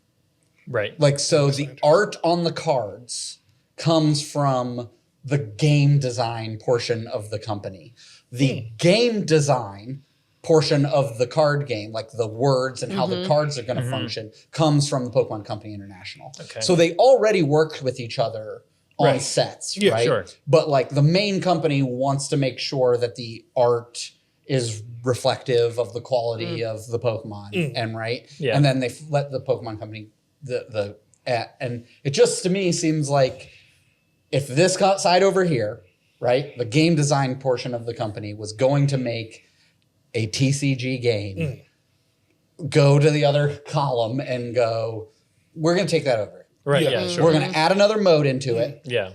Right. Like, so the art on the cards comes from the game design portion of the company. The game design portion of the card game, like the words and how the cards are going to function, comes from the Pokemon Company International. Okay. So they already worked with each other on Right. sets, Yeah, right? sure. But like the main company wants to make sure that the art is reflective of the quality of the Pokemon, and right, Yeah. and then they let the Pokemon Company and it just to me seems like if this side over here, right, the game design portion of the company was going to make a TCG game, go to the other column and go, we're going to take that over. Right. Yeah. Yeah. Sure. We're going to add another mode into it Yeah.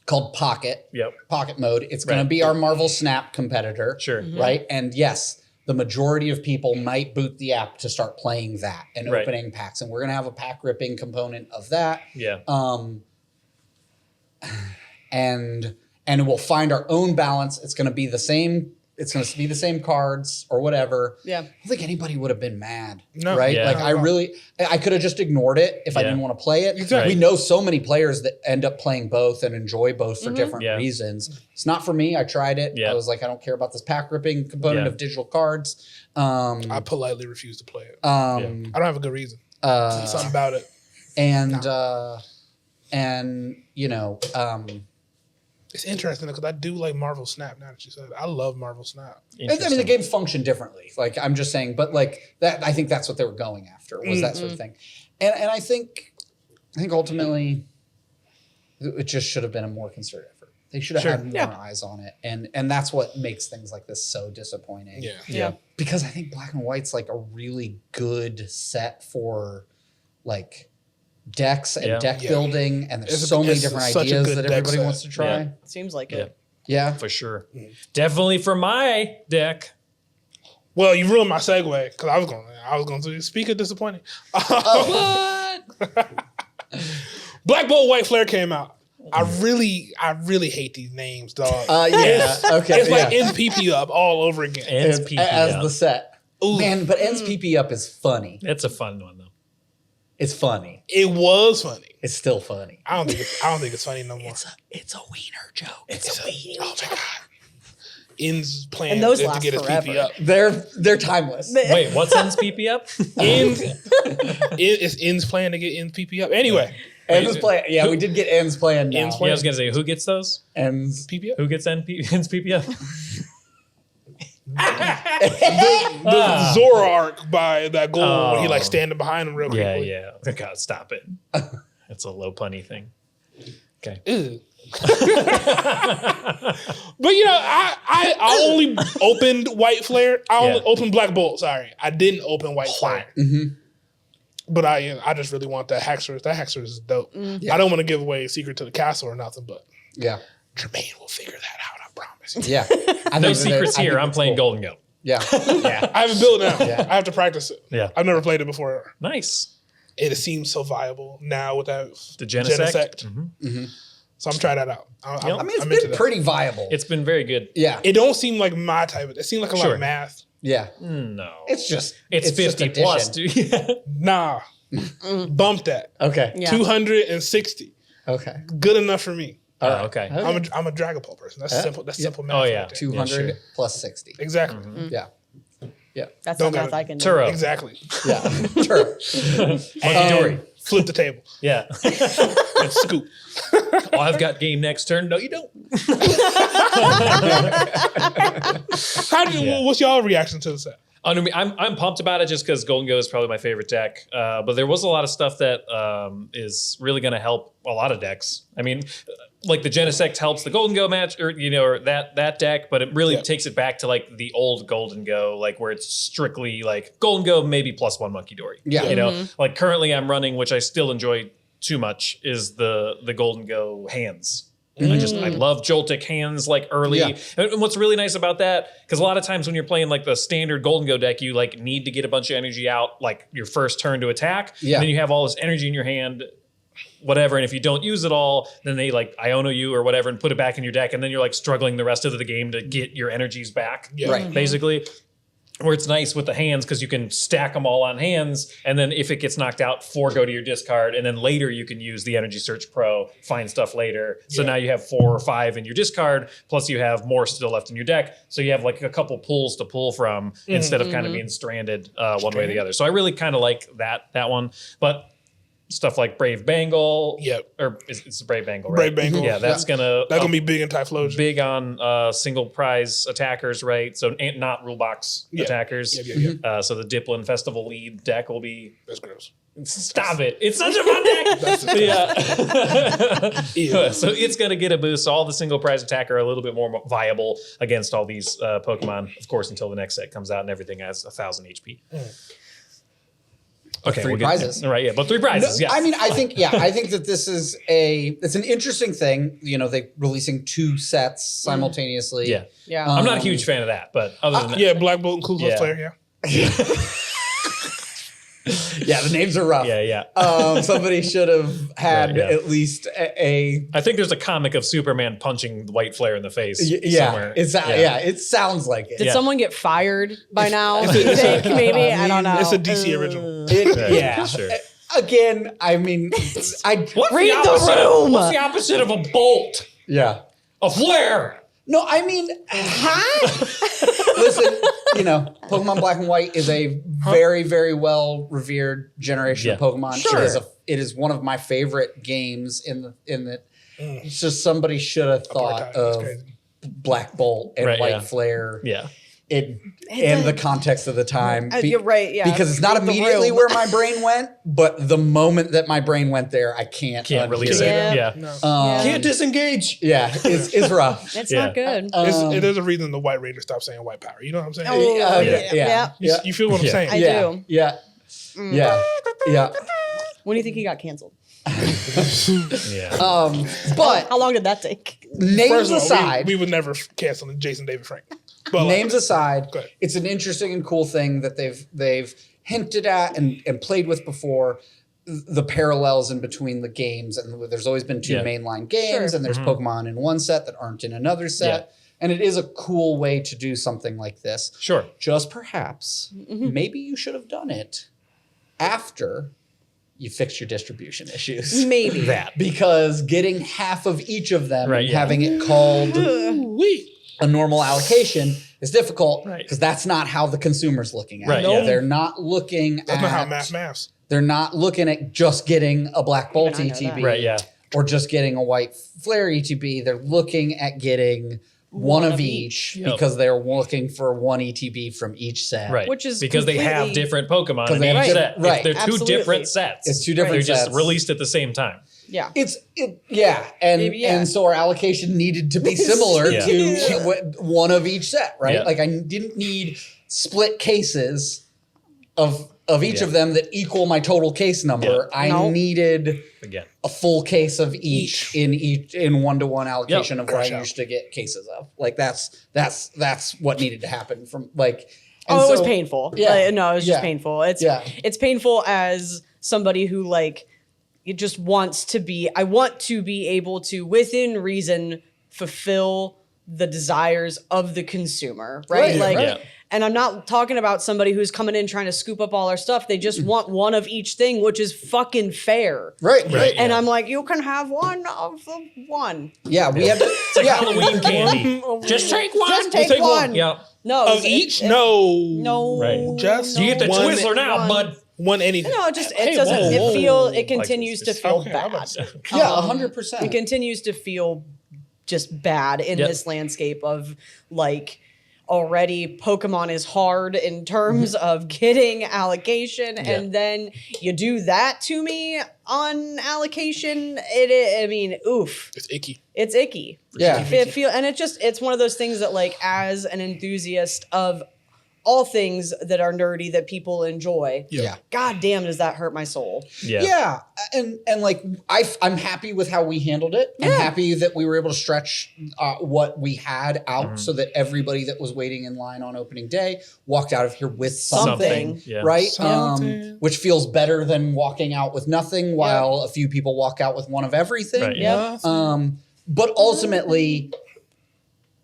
called Pocket. Yep. Pocket mode. It's going Right. to be our Marvel Snap competitor. Sure. Right? And yes, the majority of people might boot the app to start playing that and Right. opening packs. And we're going to have a pack ripping component of that. Yeah. And we'll find our own balance. It's going to be the same. It's going to be the same cards or whatever. Yeah. I don't think anybody would have been mad. No. Right? Yeah. Like I could have just ignored it if I Yeah. didn't want to play it. Exactly. We know so many players that end up playing both and enjoy both for different Yeah. reasons. It's not for me. I tried it. Yeah. I was like, I don't care about this pack ripping component Yeah. of digital cards. I politely refuse to play it. I don't have a good reason. Something about it. And you know, It's interesting because I do like Marvel Snap now that you said it. I love Marvel Snap. I mean, the games function differently. Like I'm just saying, but like that, I think that's what they were going after was that sort of thing. And I think think ultimately it just should have been a more concerted effort. They should have had more eyes on it. And that's what makes things like this so disappointing. Yeah. Because I think Black and White's like a really good set for like decks and deck building. And there's so many different ideas that everybody wants to try. Yeah. Seems like it. Yeah. For sure. Definitely for my deck. Well, you ruined my segue because I was going to speak of disappointing. What? Black Bolt White Flare came out. I really hate these names, dog. It's like ends PP up all over again. Ends PP as up. the set. Ooh. Man, but ends PP up is funny. It's a fun one though. It's funny. It was funny. It's still funny. I don't think it's funny no more. It's a wiener joke. It's a wiener. Oh my god. Ends plan And those to last get his forever. PP up. They're timeless. Wait, what's ends PP up? It's ends plan to get ends PP up. Anyway. Ends play. Yeah, we did get ends playing now. Ends Yeah, I was gonna say, who gets those? Ends. PP up. Who gets ends PP up? The Zora arc by that goal when he like standing behind him real quick. Yeah. God, stop it. It's a low punny thing. Okay. Ew. But I only opened White Flare. I only opened Black Bolt. Sorry, I didn't open White Flare. Mm-hmm. But I just really want that Hexer. That Hexer is dope. I don't want to give away Secret to the Castle or nothing, but Tremaine will figure that out. I promise you. Yeah. No secrets here. I'm playing Golden Go. Yeah. I haven't built it now. I have to practice it. Yeah. I've never played it before. Nice. It seems so viable now with that The Genesect. So I'm trying that out. I mean, it's been pretty viable. It's been very good. Yeah. It don't seem like my type of. It seems like a lot of math. Yeah. No. It's just It's 50 just plus, addition. dude. Nah, bump that. Okay. Yeah. 260. Okay. Good enough for me. Oh, okay. I'm a Dragapult person. That's simple. That's simple math. Oh, yeah. right there. 200 plus 60. Exactly. Yeah. Yeah. That's Don't not math gotta- I can do. Turo. Exactly. Yeah. Sure. Monkey Dory. Flip the table Yeah. and scoop. Oh, I've got game next turn. No, you don't. What's y'all reaction to the set? I'm pumped about it just because Golden Go is probably my favorite deck. But there was a lot of stuff that is really going to help a lot of decks. I mean, like the Genesect helps the Golden Go match, or that deck, but it really takes it back to like the old Golden Go, like where it's strictly like Golden Go maybe +1 Monkey Dory. Yeah. Like currently I'm running, which I still enjoy too much, is the Golden Go hands. I love Joltik hands like early. Yeah. And what's really nice about that, because a lot of times when you're playing like the standard Golden Go deck, you like need to get a bunch of energy out like your first turn to attack. Yeah. And then you have all this energy in your hand, whatever. And if you don't use it all, then they like Iono you or whatever and put it back in your deck. And then you're like struggling the rest of the game to get your energies back. Yeah. Right. Basically. Where it's nice with the hands because you can stack them all on hands, and then if it gets knocked out, 4 go to your discard, and then later you can use the Energy Search Pro, find stuff later. So now you have 4 or 5 in your discard, plus you have more still left in your deck. So you have like a couple pools to pull from instead of kind of being stranded one way or the other. So I really kind of like that one. But stuff like Brave Bangle, or it's Brave Bangle, right? Brave Bangle. Yeah, that's gonna be big in Typhlosion. big on single prize attackers, right? So not rule box attackers. So the Diplin Festival lead deck will be. That's gross. Stop it! It's such a fun deck. Yeah. So it's gonna get a boost. So all the single prize attacker are a little bit more viable against all these Pokemon, of course, until the next set comes out and everything has 1,000 HP. Okay, 3 prizes. Right, yeah, but 3 prizes, yeah. I mean, I think that this is it's an interesting thing. They releasing 2 sets simultaneously. Yeah. Yeah. I'm not a huge fan of that, but other than that. Yeah, Black Bolt and Ku Klux Klan, Yeah, the names are rough. Yeah. Somebody should have had Right, at least a I think there's a comic of Superman punching the White Flare in the face somewhere. it sounds like it. Did someone get fired by now? Do you think maybe? I don't know. It's a DC original. Sure. Again, I mean, What's Read the opposite? room. What's the opposite of a bolt? yeah. A flare. No, I mean, listen, Pokemon Black and White is a very, very well revered generation of Pokemon. Sure. It is one of my favorite games in that. It's just somebody should have thought Apartheid. That's of crazy. Black Bolt and White Flare. Yeah. in the context of the time. You're right, yeah. Because it's not Read the immediately room. where my brain went, but the moment that my brain went there, I can't release unhear it. Yeah. Yeah. No. Can't disengage. Yeah, it's rough. It's Yeah. not good. There's a reason the White Ranger stopped saying white power. You know what I'm saying? Oh, yeah. You feel what I'm saying? I yeah, do. Yeah. Yeah. When do you think he got canceled? Yeah. But How long did that take? names First of all, aside, we would never cancel Jason David Frank. But names aside, Go ahead. it's an interesting and cool thing that they've hinted at and played with before. The parallels in between the games, and there's always been two Yeah. mainline games, Sure. and there's Pokemon in one set that aren't in another set, and it is a cool way to do something like this. Sure. Just perhaps, maybe you should have done it after you fixed your distribution issues. Maybe. That. Because getting half of each of them Right, and yeah. having it called a normal allocation is difficult Right. because that's not how the consumer's looking at Right, it. yeah. They're not looking That's at not how maths. they're not looking at just getting a Black Bolt Even I know ETB that. Right. Yeah. or just getting a White Flare ETB. They're looking at getting one of each Yep. because they're looking for one ETB from each set. Right. Which is because they have completely- different Pokemon 'Cause in they have each different- set. right. They're two Absolutely. different sets. It's two different They're sets. just released at the same time. Yeah. And so our allocation needed to be similar Yeah. to one of each set, right? Yeah. Like I didn't need split cases of each Yeah. of them that equal my total case number. I No. needed Again. a full case of each in one-to-one allocation Yep. of what Crush I out. used to get cases of. Like that's what needed to happen from like. Oh, and it was so- painful. Yeah. No, it was just Yeah. painful. Yeah. It's painful as somebody who like it just wants to be. I want to be able to, within reason, fulfill the desires of the consumer, right? Right, Like, right. Yeah. and I'm not talking about somebody who's coming in trying to scoop up all our stuff. They just want one of each thing, which is fucking fair. Right. Right. And Yeah. I'm like, you can have one of the one. Yeah, we had to. It's like Halloween candy. Just take one. Just take, take one. one. Yeah. No, Of each? No. Right. Just You get the one, Twizzler now, bud. One anything. No, it just Hey, it doesn't. whoa, It feel. whoa. It continues to this. feel Okay, I'm bad. about to say. Yeah, Um, 100%. It continues to feel just bad in Yep. this landscape of like already Pokemon is hard in terms of getting allocation, and then you do that to me on allocation. I mean, oof, It's icky. it's icky. Yeah. It's one of those things that like as an enthusiast of all things that are nerdy that people enjoy. Yeah. God damn, does that hurt my soul? Yeah. Yeah, and like I'm happy with how we handled it. I'm happy that we were able to stretch what we had out so that everybody that was waiting in line on opening day walked out of here with something, Something. Yeah. right? Something. Which feels better than walking out with nothing, while a few people walk out with one of everything. Right. Yeah. But ultimately,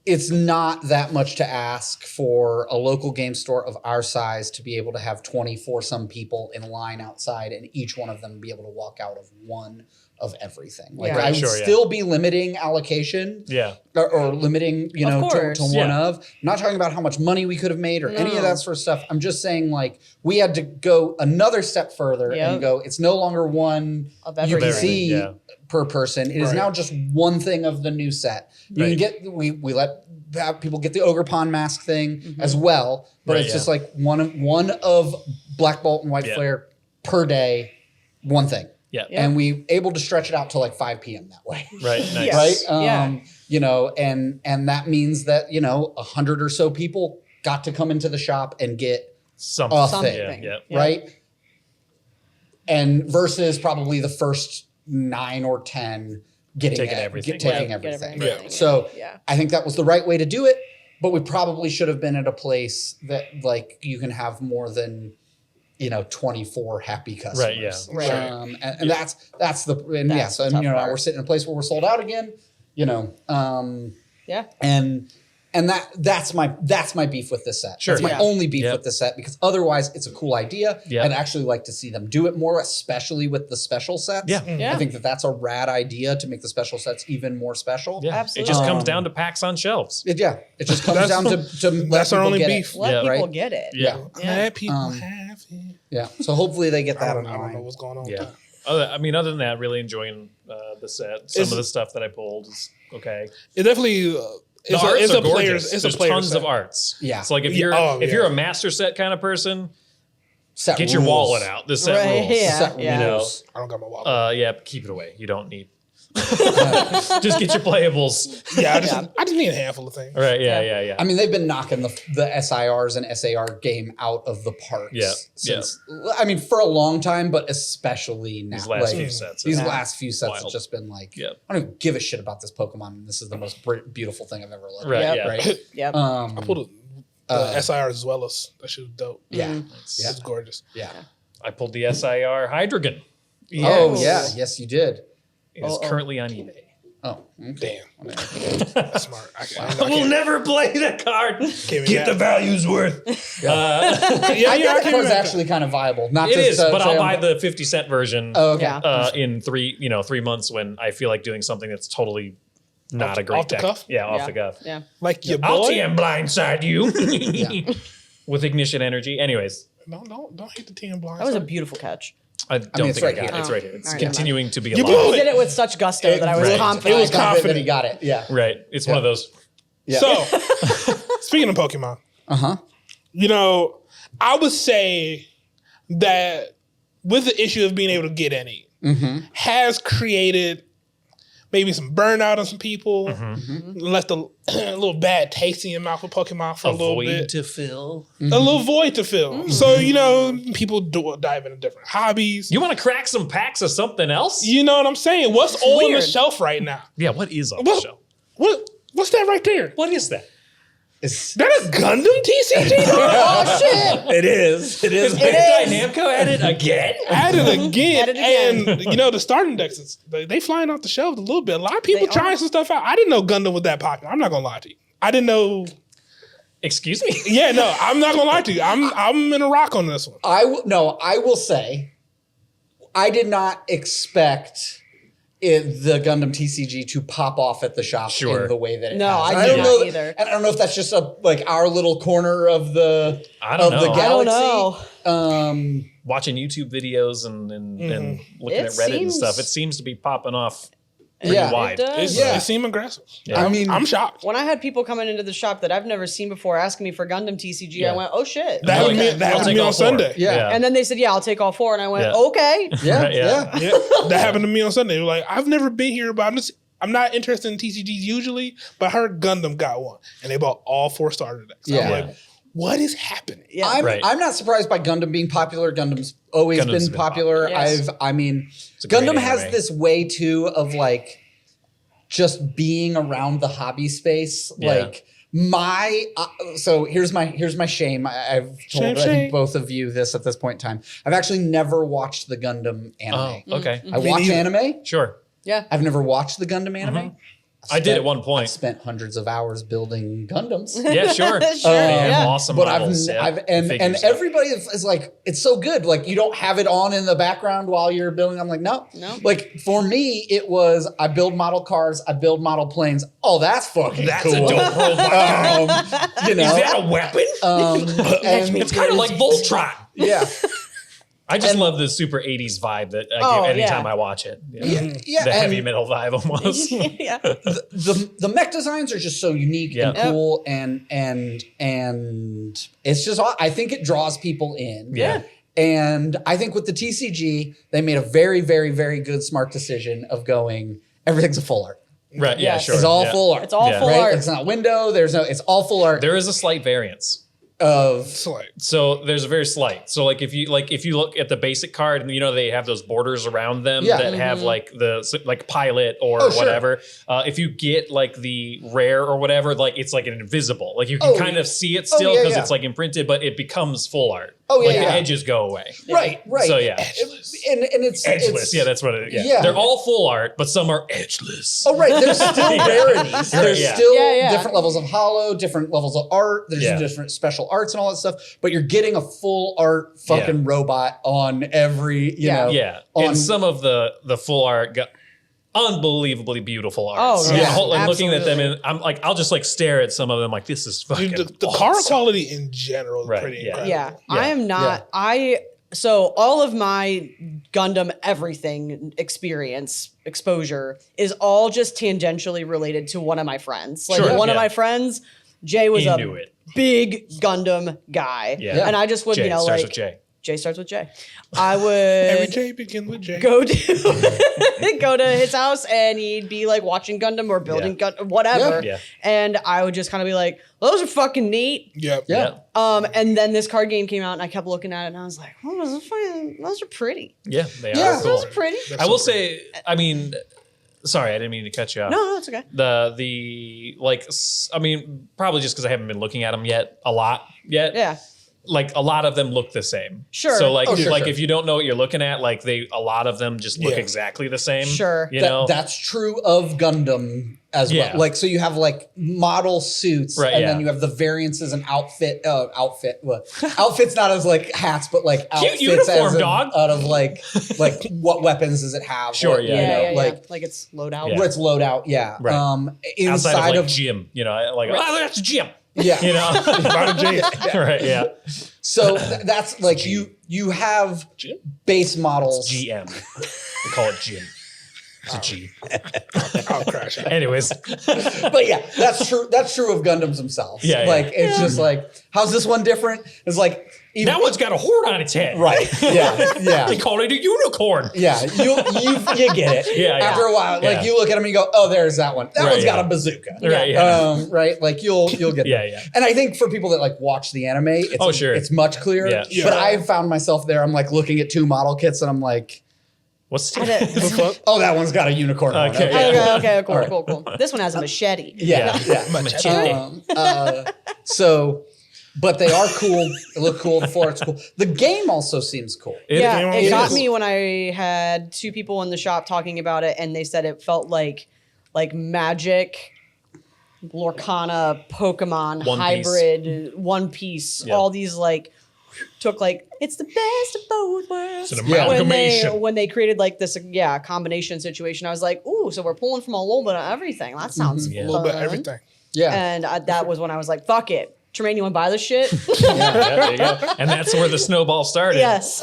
it's not that much to ask for a local game store of our size to be able to have 24 some people in line outside and each one of them be able to walk out of one of everything. Like Yeah. I would Sure, yeah. still be limiting allocation Yeah. or limiting, Of to course. one Yeah. of. I'm not talking about how much money we could have made or any No. of that sort of stuff. I'm just saying like we had to go another step further Yep. and go, it's no longer one Of everything. UPC Yeah. per person. It is Right. now just one thing of the new set. You can Right. get we let have people get the Ogre Pond mask thing as well, but Right, it's just yeah. like one of Black Bolt and White Yeah. Flare per day, one thing. Yeah. Yeah. And we able to stretch it out to like 5 p.m. that way. Right. Nice. Yes. Right? Yeah. And that means that, 100 or so people got to come into the shop and get Something. a Something. thing. Yeah. Yeah. Right? And versus probably the first 9 or 10 Taking everything. taking Yeah, everything. get everything. So Yeah. I think that was the right way to do it, but we probably should have been at a place that like you can have more than 24 happy customers. Right, yeah. Right. And that's the and That's yes, the and tough now part. we're sitting in a place where we're sold out again. Yeah. And that's my beef with this set. Sure. That's my Yeah. only beef Yep. with this set because otherwise it's a cool idea. Yep. I'd actually like to see them do it more, especially with the special sets. Yeah. Yeah. I think that's a rad idea to make the special sets even more special. Yeah. Absolutely. It just comes down to packs on shelves. It just comes That's- down to let that's our people only get beef. it. Let Yeah. people Right. get it. Yeah. Yeah. Let people Um, have it. Yeah. So hopefully they get I that don't, on I don't know line. what's going on. Yeah. With that. Other than that, really enjoying the set. Some Is- of the stuff that I pulled is okay. It definitely The arts it's are a player's. gorgeous. It's There's a player's tons set. of arts. Yeah. So like if Yeah. you're a master set kind of person, Set get your rules. wallet out. The set Right, rules. yeah. Set Yeah. rules. I don't got my wallet. Yeah, keep it away. You don't need. Just get your playables. Yeah, I just need a handful of things. Right. Yeah. I mean, they've been knocking the SIRs and SAR game out of the park. Yeah, Since, I mean, for a long time, but especially now. These last like, few sets. These Yeah. last few sets Wild. have just been like, Yeah. I don't even give a shit about this Pokemon. And this is the most beautiful thing I've ever looked Right. at. Yeah. Right. Yep. I pulled the SIRs as well as that shit was dope. Yeah. It's gorgeous. Yeah. I pulled the SIR Hydreigon. Oh, yeah. Yes, you did. It is currently on eBay. Oh, okay. Damn, that's smart. I I will never play the card. Can't Get the value's worth. Yeah, I think can't the card's be actually kind of viable. Not It just is, to but say I'll I'm- buy the 50-cent version Oh, okay. Yeah. in 3 months when I feel like doing something that's totally not a great off the deck. cuff? Yeah, off Yeah. the cuff. Yeah. like your I'll boy. TM blindside you Yeah. with ignition energy. Anyways, Don't hate the TM blind. That was a beautiful catch. I don't it's think right I got here. it. It's right here. It's All right, never continuing to be You alive. blew He did it with such gusto that I was Right. confident. It was confident that he confident. got it. Yeah. Right. It's one of those. Yeah. So, speaking of Pokemon, Uh-huh. I would say that with the issue of being able to get any has created maybe some burnout on some people, left a little bad taste in your mouth with Pokemon for a little bit. to fill. A little void to fill. So, people dive into different hobbies. You want to crack some packs of something else? You know what I'm saying? What's on the weird. shelf right now? Yeah. What is on the What, show? what's that right there? What is that? That is Gundam TCG? Oh, shit. It is. It is. Bandai Namco at it again? At it again. At it again. And, the starting indexes, they flying off the shelf a little bit. A lot of people They trying are. some stuff out. I didn't know Gundam was that popular. I'm not going to lie to you. I didn't know. Excuse me? Yeah, no, I'm not going to lie to you. I'm in a rock on this one. I will say, I did not expect the Gundam TCG to pop off at the shop Sure. in the way that it No, has. I And did don't not know either. And I don't know if that's just our little corner of the I don't know. the I don't galaxy. know. Watching YouTube videos and looking It at Reddit and seems- stuff, it seems to be popping off pretty Yeah. wide. It does. It seemed aggressive. Yeah. I mean, I'm shocked. When I had people coming into the shop that I've never seen before asking me for Gundam TCG, Yeah. I went, oh shit. That happened to me, Okay. that I'll happened to take me all on four. Sunday. Yeah. And then they said, yeah, I'll take all four. And I went, Yeah. okay. yeah, Right, yeah. yeah. Yeah, that happened to me on Sunday. They were like, I've never been here, but I'm not interested in TCGs usually, but I heard Gundam got one. And they bought all 4 starter decks. Yeah. I'm like, what is happening? Yeah. I'm not surprised by Gundam being popular. Gundam's always Gundam's been popular. Yes. I mean, a great Gundam has anime. this way too of like just being around the hobby space. Yeah. Like so here's my shame. I've told I Shame. think both of you this at this point in time. I've actually never watched the Gundam anime. Oh, okay. I watch neither. anime. Sure. Yeah. I've never watched the Gundam anime. I did at one I point. spent hundreds of hours building Gundams. Yeah, sure. Sure, They have yeah. awesome But models. Yeah. and Figures. everybody is like, it's so good. Like you don't have it on in the background while you're building. I'm like, no. Like for me, it was I build model cars, I build model planes. Oh, that's fucking That's cool. a dope robot. You know, Is that a weapon? and It's kind of like Voltron. yeah, I just love the super 80s vibe that I Oh, give anytime yeah. I watch it. Yeah. yeah. The and heavy metal vibe almost. yeah. the mech designs are just so unique and Yeah. cool, and it's just I think it draws people in. Yeah. And I think with the TCG, they made a very, very, very good, smart decision of going, everything's a full art. Right, yeah, Yes. sure. It's all yeah. full art. It's all Yeah. full right? art. It's not window. It's all full art There is a slight variance. of. It's like, So there's a very slight. So if you look at the basic card, and they have those borders around them Yeah. that have like like pilot or Oh, sure. whatever. If you get like the rare or whatever, like it's like an invisible. Like you can Oh, kind of see it still yeah, because yeah. it's like imprinted, but it becomes full art. Oh, yeah, like yeah. the edges go away. Right, right. So yeah, And it's edgeless. Yeah, that's what it is. Yeah. Yeah. They're all full art, but some are edgeless. Oh, right. There's still rarities. There's yeah. still Yeah, yeah. different levels of hollow, different levels of art. There's Yeah. different special arts and all that stuff. But you're getting a full art fucking robot on every, you know. Yeah, On, and some of the full art got unbelievably beautiful art. Oh, yeah, and looking at them, absolutely. and I'm like, I'll just like stare at some of them, like this is fucking. dude, the awesome. car quality in general is Right, pretty yeah. incredible. Yeah. Yeah. I am not. So all of my Gundam everything exposure is all just tangentially related to one of my friends. Like Sure, one of yeah. my friends, Jay was He knew a it. big Gundam guy. Yeah. And I just would, J, you know, starts like with J. J starts with J. I Every would J begin with J. go to go to his house and he'd be like watching Gundam or building Gundam, whatever. Yeah. And I would just kind of be like, those are fucking neat. Yep. Yeah. And then this card game came out and I kept looking at it and I was like, oh, those are pretty. Yeah, they Yeah. are cool. Those are pretty. I will say, I mean, sorry, I didn't mean to cut you off. No, it's okay. The like, I mean, probably just because I haven't been looking at them a lot yet. Yeah. Like a lot of them look the same. Sure. So like, Oh, sure, like sure. if you don't know what you're looking at, like a lot of them just look Yeah. exactly the same. Sure. You know. That's true of Gundam as Yeah. well. Like, so you have like model suits, Right, and yeah. then you have the variances in outfit. Well, outfits not as like hats, but like outfits uniform, as in, dog. out of like what weapons does it have? Sure, What, yeah, you know, Yeah. like Like it's loadout. Yeah. where it's loadout. Yeah. Right. Inside Outside of like of gym, you know, like that's gym. yeah. You know. Lot of J's. Right. Yeah. So that's like you have Jim? base models. GM. We call it gym. It's a G. I'll crash out. Anyways. But yeah, that's true. That's true of Gundams themselves. Yeah, yeah. Like it's just like, how's this one different? It's like even, That one's got a horn on its head. right. Yeah, yeah. They call it a unicorn. Yeah, you get it. Yeah, yeah. After a while, Yeah. like you look at them and you go, "Oh, there's that one. That Right, one's got yeah. a bazooka." Right. Yeah. Right. Like you'll get Yeah, that. yeah. And I think for people that like watch the anime, it's Oh, sure. it's much clearer. Yeah. Yeah. But I've found myself there. I'm like looking at two model kits and I'm like, What's I did- The fuck? "Oh, that one's got a unicorn." on it. Okay. Okay, cool, All right. cool. This one has a machete. Yeah, yeah. Machete. So, but they are cool. They look cool. The floor is cool. The game also seems cool. Yeah, Game it got is- me when I had two people in the shop talking about it, and they said it felt like Magic, Lorcana, Pokemon, One Piece. hybrid, One Piece, Yeah. all these like took like it's the best of both worlds. It's an Yeah. amalgamation. When they created like this combination situation, I was like, ooh, so we're pulling from a little bit of everything. That sounds Yeah. A little bit of fun. everything. Yeah. And that was when I was like, fuck it. Tremaine, you want to buy this shit? Yeah, there you go. And that's where the snowball started. Yes.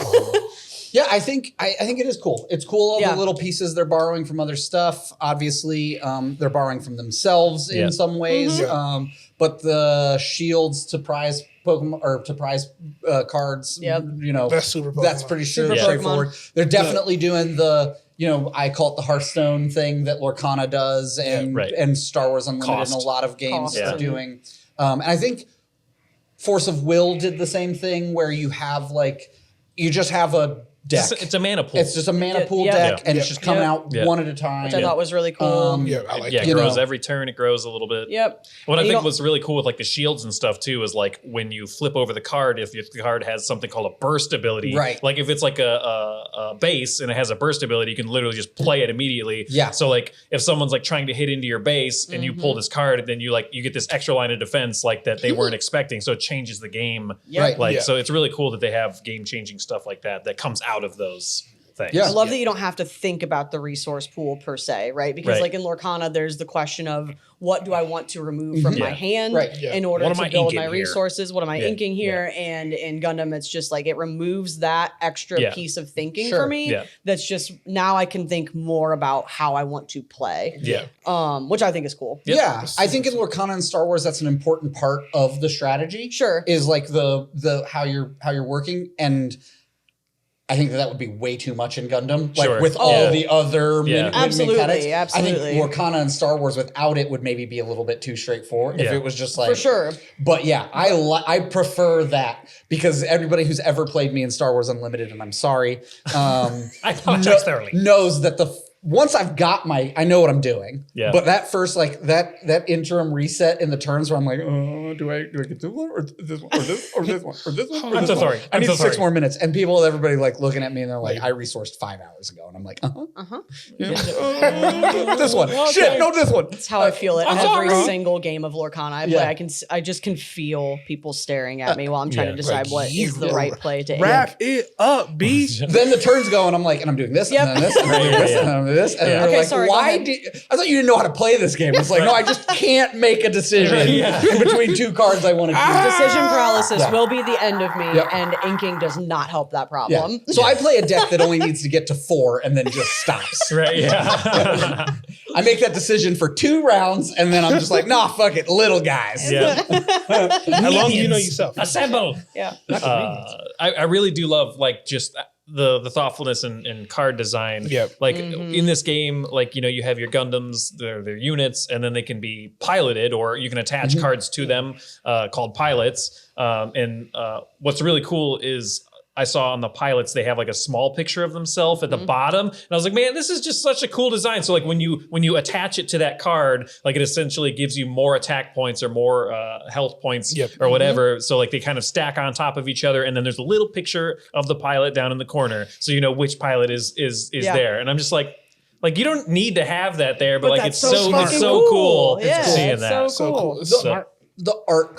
Yeah, I think it is cool. It's cool all Yeah. the little pieces they're borrowing from other stuff. Obviously, they're borrowing from themselves Yeah. in some ways. Mhm. But the shields to prize Pokemon or to prize cards, Yep. you know, That's super that's Pokemon. pretty Super straightforward. They're definitely doing the, you know, I call it the Hearthstone thing that Lorcana does, and right. and Star Wars Unlimited Cost. and a lot of games Cost. are Yeah. doing. And I think Force of Will did the same thing, where you have like you just have a deck. It's a mana pool. It's just a mana Yeah, pool yeah. deck, Yeah. and it's just coming Yeah. out Yeah. one at a time. Which I thought was really cool. Yeah, I like yeah, that. it you grows know. every turn. It grows a little bit. Yep. What I You think don't- was really cool with like the shields and stuff too is like when you flip over the card, if the card has something called a burst ability, Right. Like if it's like a base and it has a burst ability, you can literally just play it immediately. Yeah. So like if someone's like trying to hit into your base and you pull this card, then you get this extra line of defense like that they weren't expecting. So it changes the game. Yep. Right. Like Yeah. so it's really cool that they have game changing stuff like that comes out of those things. Yeah. I love that you don't have to think about the resource pool per se, right? Because Right. like in Lorcana, there's the question of what do I want to remove from my Yeah. hand Right. Yeah. in order What am to I build inking my here? resources? What am I Yeah. inking here? And in Gundam, it's just like it removes that extra Yeah. piece of thinking Sure. for me. Yeah. That's just now I can think more about how I want to play. Yeah. Which I think is cool. Yep. Yeah, I think in Lorcana and Star Wars, that's an important part of the strategy. Sure. Is like the how you're working, and I think that would be way too much in Gundam, like Sure. with Oh. all the other Yeah. Absolutely, mechanics. absolutely. I think Lorcana and Star Wars without it would maybe be a little bit too straightforward if Yeah. it was just like For sure. But yeah, I prefer that because everybody who's ever played me in Star Wars Unlimited, and I'm sorry, I apologize thoroughly. knows that once I've got I know what I'm doing. Yeah. But that first that interim reset in the turns where I'm like, oh, do I get this one or this one or this or this one or this one? Or I'm this so one? sorry. I I'm need so 6 sorry. more minutes, and everybody like looking at me and they're like, I resourced 5 hours ago, and I'm like, this one, shit, no, this one. That's how I feel it I'm every sorry. single game of Lorcana I play. Yeah. I just can feel people staring at me while I'm trying Yeah. to decide Like, what is the you right play to Wrap it up, B. Then the turns go, and I'm like, and I'm doing this, Yep. and then this, and I'm doing Yeah, this, yeah. and I'm to this. And they're Okay, like, sorry, go why ahead. I thought you didn't know how to play this game. It's like, no, I just can't make a decision in between two cards I want to keep. Decision paralysis will be the end of me, Yep. and inking does not help that Yeah. problem. So I play a deck that only needs to get to 4 and then just stops. Right. Yeah. I make that decision for 2 rounds and then I'm just like, nah, fuck it, little guys. Yeah. As long as you know yourself. Assemble. Yeah. I really do love like just the thoughtfulness and card design. Yep. Like in this game, like, you have your Gundams, their units, and then they can be piloted or you can attach cards to them called pilots. And what's really cool is I saw on the pilots, they have like a small picture of themselves at the bottom. And I was like, man, this is just such a cool design. So like when you attach it to that card, like it essentially gives you more attack points or more health points or whatever. So like they kind of stack on top of each other. And then there's a little picture of the pilot down in the corner. So you know which pilot is there. And I'm just like you don't need to have that there, but like that's it's so fucking cool Yeah, seeing it's that. so cool. The art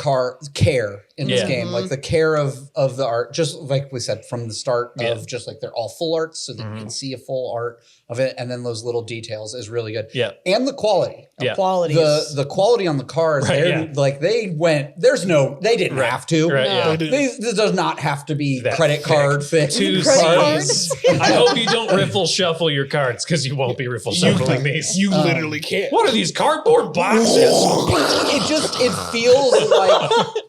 care in this Yeah. game, like the care of the art, just like we said from the start of just like they're all full arts so that you can see a full art of it. And then those little details is really good. Yeah. And the quality. Yeah. Quality. The quality on the cards, Right, they're like they didn't have to. Right, yeah. This does not have to be credit card fit. 2 Credit cards. I hope you don't riffle shuffle your cards because you won't be riffle shuffling these. You literally can't. What are these cardboard boxes?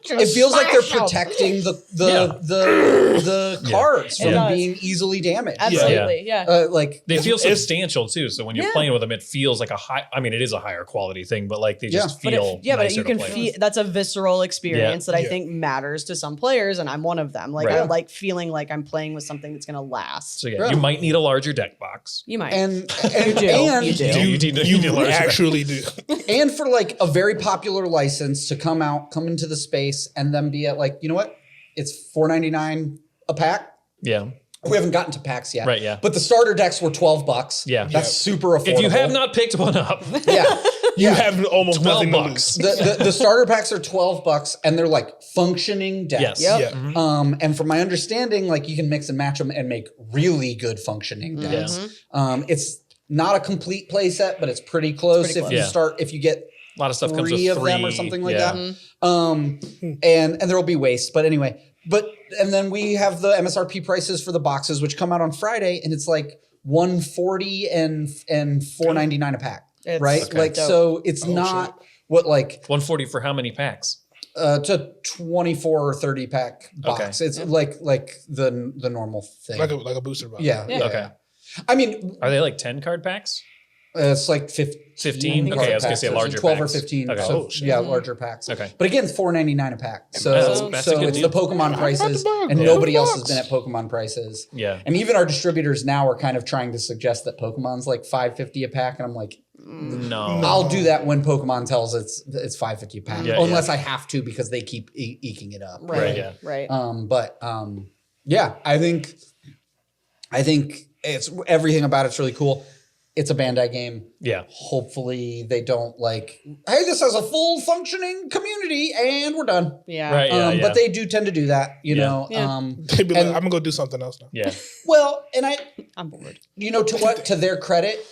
It feels like they're protecting the cards It from does. being easily damaged. Absolutely. Yeah. Like They feel substantial too. So when you're Yeah. playing with them, it feels like it is a higher quality thing, but like they just Yeah. feel But nicer you to can play feel with. that's a visceral experience that I Yeah. think matters to some players, and I'm one of them. Like Right. I like feeling like I'm playing with something that's gonna last. So yeah, you might need a larger deck box. You might. and You do. and You do. You need a You larger deck. actually do. and for like a very popular license to come into the space and then be at like, you know what? It's $4.99 a pack. Yeah. We haven't gotten to packs yet. Right, yeah. But the starter decks were $12. Yeah. That's super affordable. If you have not picked one up, yeah. You have almost 12 nothing bucks. to lose. The starter packs are $12 and they're like functioning decks. Yes. Yep. Yeah. And from my understanding, like you can mix and match them and make really good functioning decks. It's not a complete play set, but it's pretty close. pretty If close. you Yeah. start, if you get a lot of stuff comes with 3 of three them or something like yeah. that. And there will be waste, but anyway. And then we have the MSRP prices for the boxes, which come out on Friday, and it's like $140 and $4.99 a pack, It's right? okay. Like dope. so, it's not what like 140 for how many packs? to 24 or 30 pack box. Okay. It's like the normal thing. Like a booster box. yeah. Okay. I mean, Are they like 10 card packs? it's like 15. 15? card Okay, I was gonna packs. say There's larger 12 packs. or 15. Okay. So, Oh, shit. yeah, larger packs. Okay. But again, it's $4.99 a pack. So, That's a good it's deal. the Pokemon prices, and Yeah. nobody else has been at Pokemon prices. Yeah. And even our distributors now are kind of trying to suggest that Pokemon's like $5.50 a pack, and I'm like, No. I'll do that when Pokemon tells it's $5.50 a pack, Yeah, unless I have to because they keep eking it up. Right, yeah. Right. Yeah, I think it's everything about it's really cool. It's a Bandai game. Yeah. Hopefully they don't like, hey, this has a full functioning community and we're done. Yeah. Right. Yeah. But they do tend to do that, you Yeah. know. Yeah. They'd be like, And- I'm gonna go do something else now. Yeah. Well, and I'm bored. to their credit,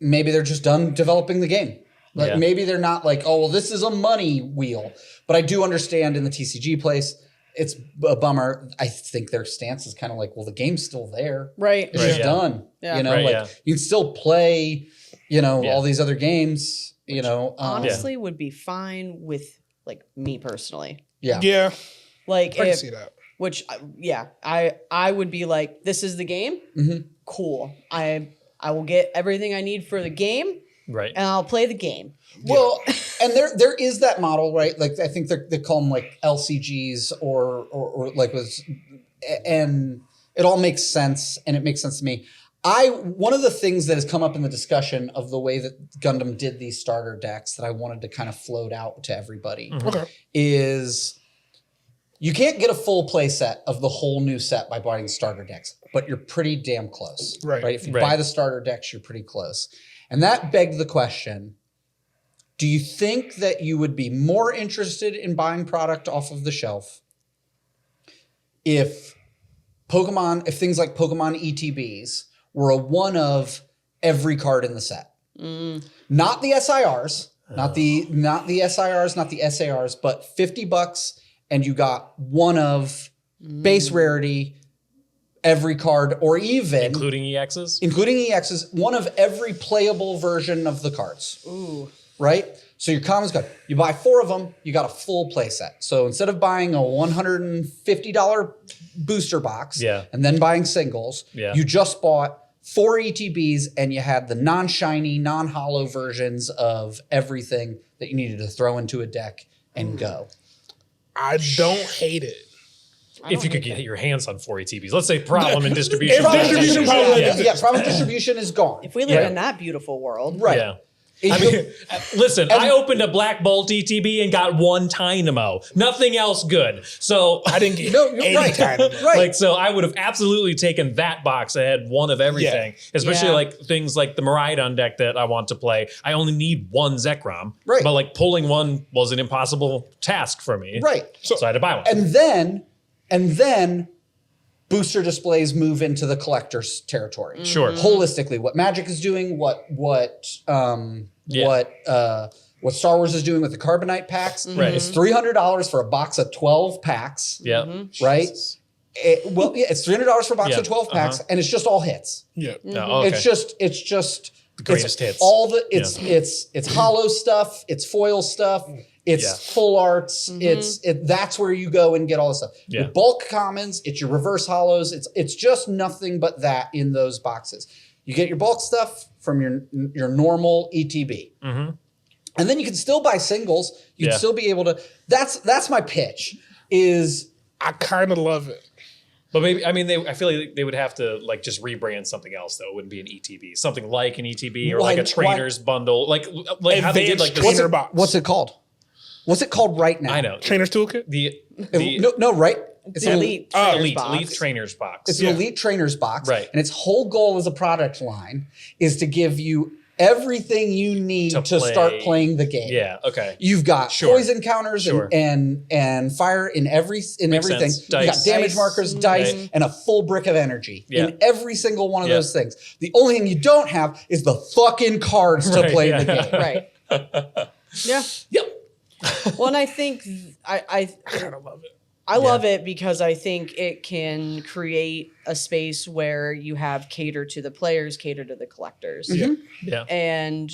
maybe they're just done developing the game. Like Yeah. maybe they're not like, oh, well, this is a money wheel. But I do understand in the TCG place, it's a bummer. I think their stance is kind of like, well, the game's still there. Right. It's Right, just yeah. done. Yeah. You know, Right, like yeah. you can still play, you know, Yeah. all these other games, you know. Honestly, would be fine with like me personally. Yeah. Yeah, Like I can if, see that. which I would be like, this is the game. Mhm. Cool. I will get everything I need for the game, Right. and I'll play the game. Well, and there is that model, right? Like I think they call them like LCGs or like was, and it all makes sense, and it makes sense to me. One of the things that has come up in the discussion of the way that Gundam did these starter decks that I wanted to kind of float out to everybody Okay. is you can't get a full play set of the whole new set by buying starter decks, but you're pretty damn close, Right. If you Right. buy the starter decks, you're pretty close. And that begged the question, do you think that you would be more interested in buying product off of the shelf if things like Pokemon ETBs were a one of every card in the set. Not the SIRs, not the SIRs, not the SARs, but $50, and you got one of base rarity, every card, or even Including EXs, one of every playable version of the cards. Ooh. Right? So your commons card, you buy 4 of them, you got a full play set. So instead of buying a $150 booster box and then buying singles, you just bought 4 ETBs and you had the non-shiny, non-hollow versions of everything that you needed to throw into a deck and go. I don't hate it. If you could get your hands on 4 ATBs. Let's say problem in distribution. Problem distribution is gone. If we live in that beautiful world. Right. Yeah. I mean, listen, I opened a Black Bolt ETB and got 1 Dynamo. Nothing else good. So I didn't get any right. Dynamo. Right. Like, so I would have absolutely taken that box that had one of everything, especially like things like the Miraidon deck that I want to play. I only need 1 Zekrom, but like pulling one was an impossible task for me. Right. So I had to buy one. And then booster displays move into the collector's territory. Sure. Holistically, what Magic is doing, what Star Wars is doing with the Carbonite packs. Right. It's $300 for a box of 12 packs. Yeah. Right? It's $300 for a box of 12 packs, and it's just all hits. Yeah. No, okay. It's just the greatest hits. All the it's hollow stuff, it's foil stuff. It's full arts. That's where you go and get all this stuff. Your bulk commons, it's your reverse hollows. It's just nothing but that in those boxes. You get your bulk stuff from your normal ETB, and then you can still buy singles. You'd still be able to. That's my pitch. Is I kind of love it. But maybe, I mean, I feel like they would have to like just rebrand something else though. It wouldn't be an ETB, something like an ETB or like a trainer's bundle, like how they did like trainer box. What's it called? What's it called right now? I know. Trainer's Toolkit? No, right? It's an elite trainers box. It's an elite trainers box. Right. And its whole goal as a product line is to give you everything you need to start playing the game. Yeah, okay. You've got poison counters and fire in everything. Sense. You got damage markers, dice, and a full brick of energy in every single one of those things. The only thing you don't have is the fucking cards to play the game. Right. Yeah. Yep. Well, and I think I kind of love it. I love it because I think it can create a space where you have cater to the players, cater to the collectors. Yeah. And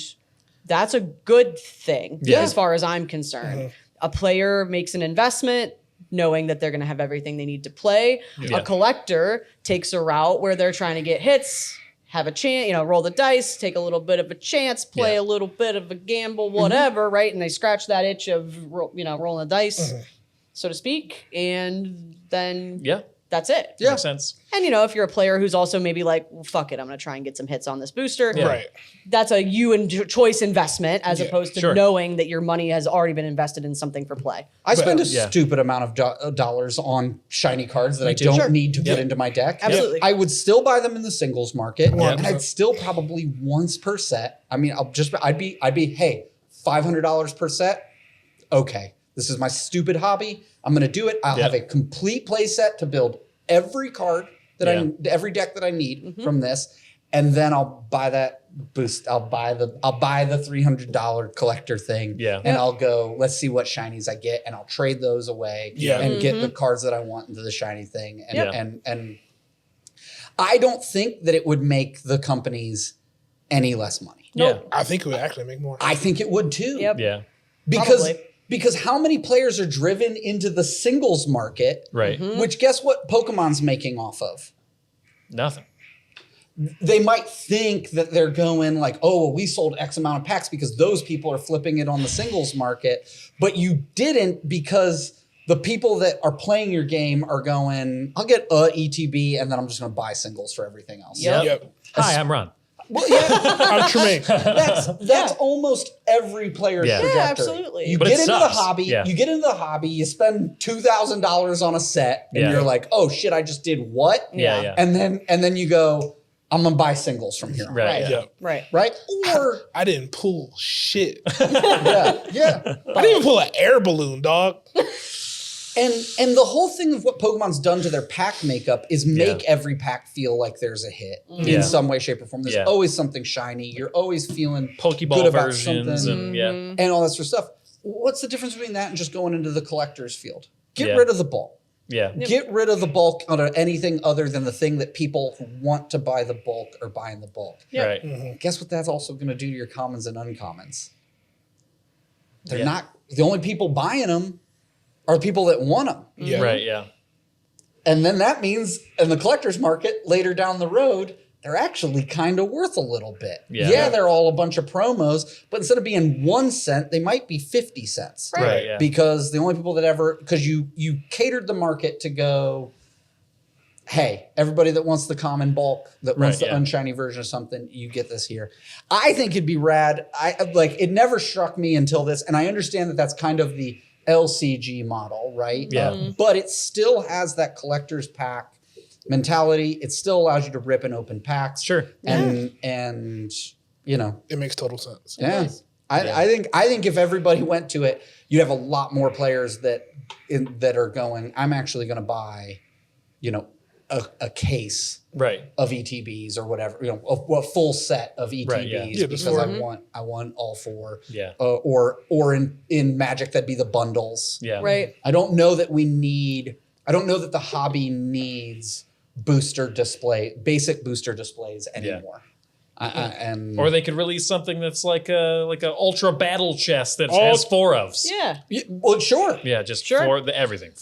that's a good thing as far as I'm concerned. A player makes an investment knowing that they're going to have everything they need to play. A collector takes a route where they're trying to get hits, have a chance, roll the dice, take a little bit of a chance, play a little bit of a gamble, whatever, right? And they scratch that itch of, rolling the dice, so to speak. And then that's it. Yeah. Makes sense. And, if you're a player who's also maybe like, well, fuck it, I'm going to try and get some hits on this booster. Yeah. Right. That's a you and choice investment as opposed to knowing that your money has already been invested in something for play. I spend a stupid amount of dollars on shiny cards that I don't need to put into my deck. Absolutely. I would still buy them in the singles market, and I'd still probably once per set. I mean, I'd be, hey, $500 per set. Okay, this is my stupid hobby. I'm going to do it. I'll have a complete play set to build every card that every deck that I need from this, and then I'll buy that boost. I'll buy the $300 collector thing, and I'll go. Let's see what shinies I get, and I'll trade those away, and get the cards that I want into the shiny thing. And I don't think that it would make the companies any less money. Nope. I think it would actually make more. I think it would too. Yep. Yeah. Because how many players are driven into the singles market? Right. Which guess what Pokemon's making off of? Nothing. They might think that they're going like, oh, well, we sold X amount of packs because those people are flipping it on the singles market. But you didn't, because the people that are playing your game are going, I'll get a ETB and then I'm just going to buy singles for everything else. Yep. Hi, I'm Ron. Well, yeah, I'm Tremaine. that's almost every player's trajectory. Yeah, absolutely. You But get it into sucks. the hobby. Yeah. You get into the hobby. You spend $2,000 on a set, and you're like, "Oh shit! I just did what?" Yeah. And then you go, "I'm gonna buy singles from here." On. Right. Yep. Right. Right. Or I didn't pull shit. yeah. I didn't even pull an air balloon, dog. And the whole thing of what Pokemon's done to their pack makeup is make every pack feel like there's a hit in some way, shape, or form. There's always something shiny. You're always feeling Pokeball good about versions something and and all that sort of stuff. What's the difference between that and just going into the collector's field? Get Yeah. rid of the bulk. Yeah. Get rid of the bulk on anything other than the thing that people who want to buy the bulk are buying the bulk. Yep. Right. Guess what that's also going to do to your commons and uncommons? They're Yeah. not the only people buying them are people that want them. Yeah. Right. Yeah. And then that means in the collector's market later down the road, they're actually kind of worth a little bit. Yeah. They're all a bunch of promos, but instead of being 1 cent, they might be 50 cents. Right. Yeah. Because the only people that because you catered the market to go, hey, everybody that wants the common bulk, that wants the unshiny version of something, you get this here. I think it'd be rad. It never struck me until this, and I understand that that's kind of the LCG model, right? Yeah. But it still has that collector's pack mentality. It still allows you to rip and open packs. Sure. And you know, It makes total sense. yeah. I think if everybody went to it, you'd have a lot more players that are going, I'm actually going to buy, you know, a case Right. of ETBs or whatever, you know, a full set of ETBs Right, yeah. Yeah, because just I want all four. Yeah. Or in Magic that'd be the bundles. Yeah. Right. I don't know that the hobby needs basic booster displays anymore. Or they could release something that's like a ultra battle chest that All- has 4 ofs. Yeah. well, sure. Yeah, just Sure. for everything.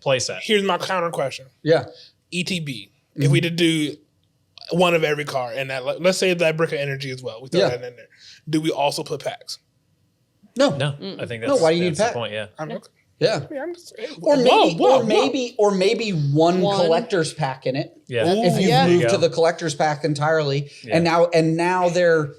Play set. Here's my counter question. Yeah. ETB. If we did do one of every card, and that let's say that brick of energy as well, we throw that in there. Do we also put packs? No. No, I think that's, No, why do you need that's the pack? point. Yeah. I'm okay. Yeah. I mean, I'm just, Or maybe, whoa. or maybe one collector's pack in it. Yeah. If you've Yeah. moved There you to go. the collector's pack entirely, Yeah. and now they're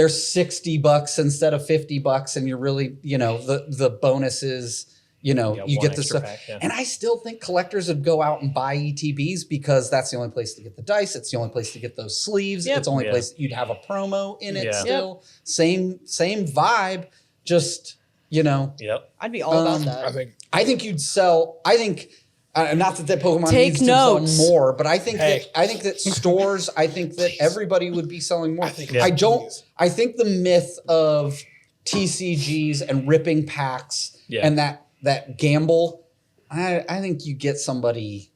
$60 instead of $50, and you're really, you know, the bonus is, you know, Yeah, you one get the extra stuff. pack, yeah. And I still think collectors would go out and buy ETBs because that's the only place to get the dice. It's the only place to get those sleeves. Yep. It's the only Yeah. place you'd have a promo in it Yeah. still. Same vibe, just, you know. Yep. I'd be all about that. I think I think you'd sell. I think not that Pokemon Take needs to notes. sell more, but I think Hey. that stores. I think that everybody would be selling more. I think Yeah. I don't. please. I think the myth of TCGs and ripping packs Yeah. and that gamble. I think you get somebody.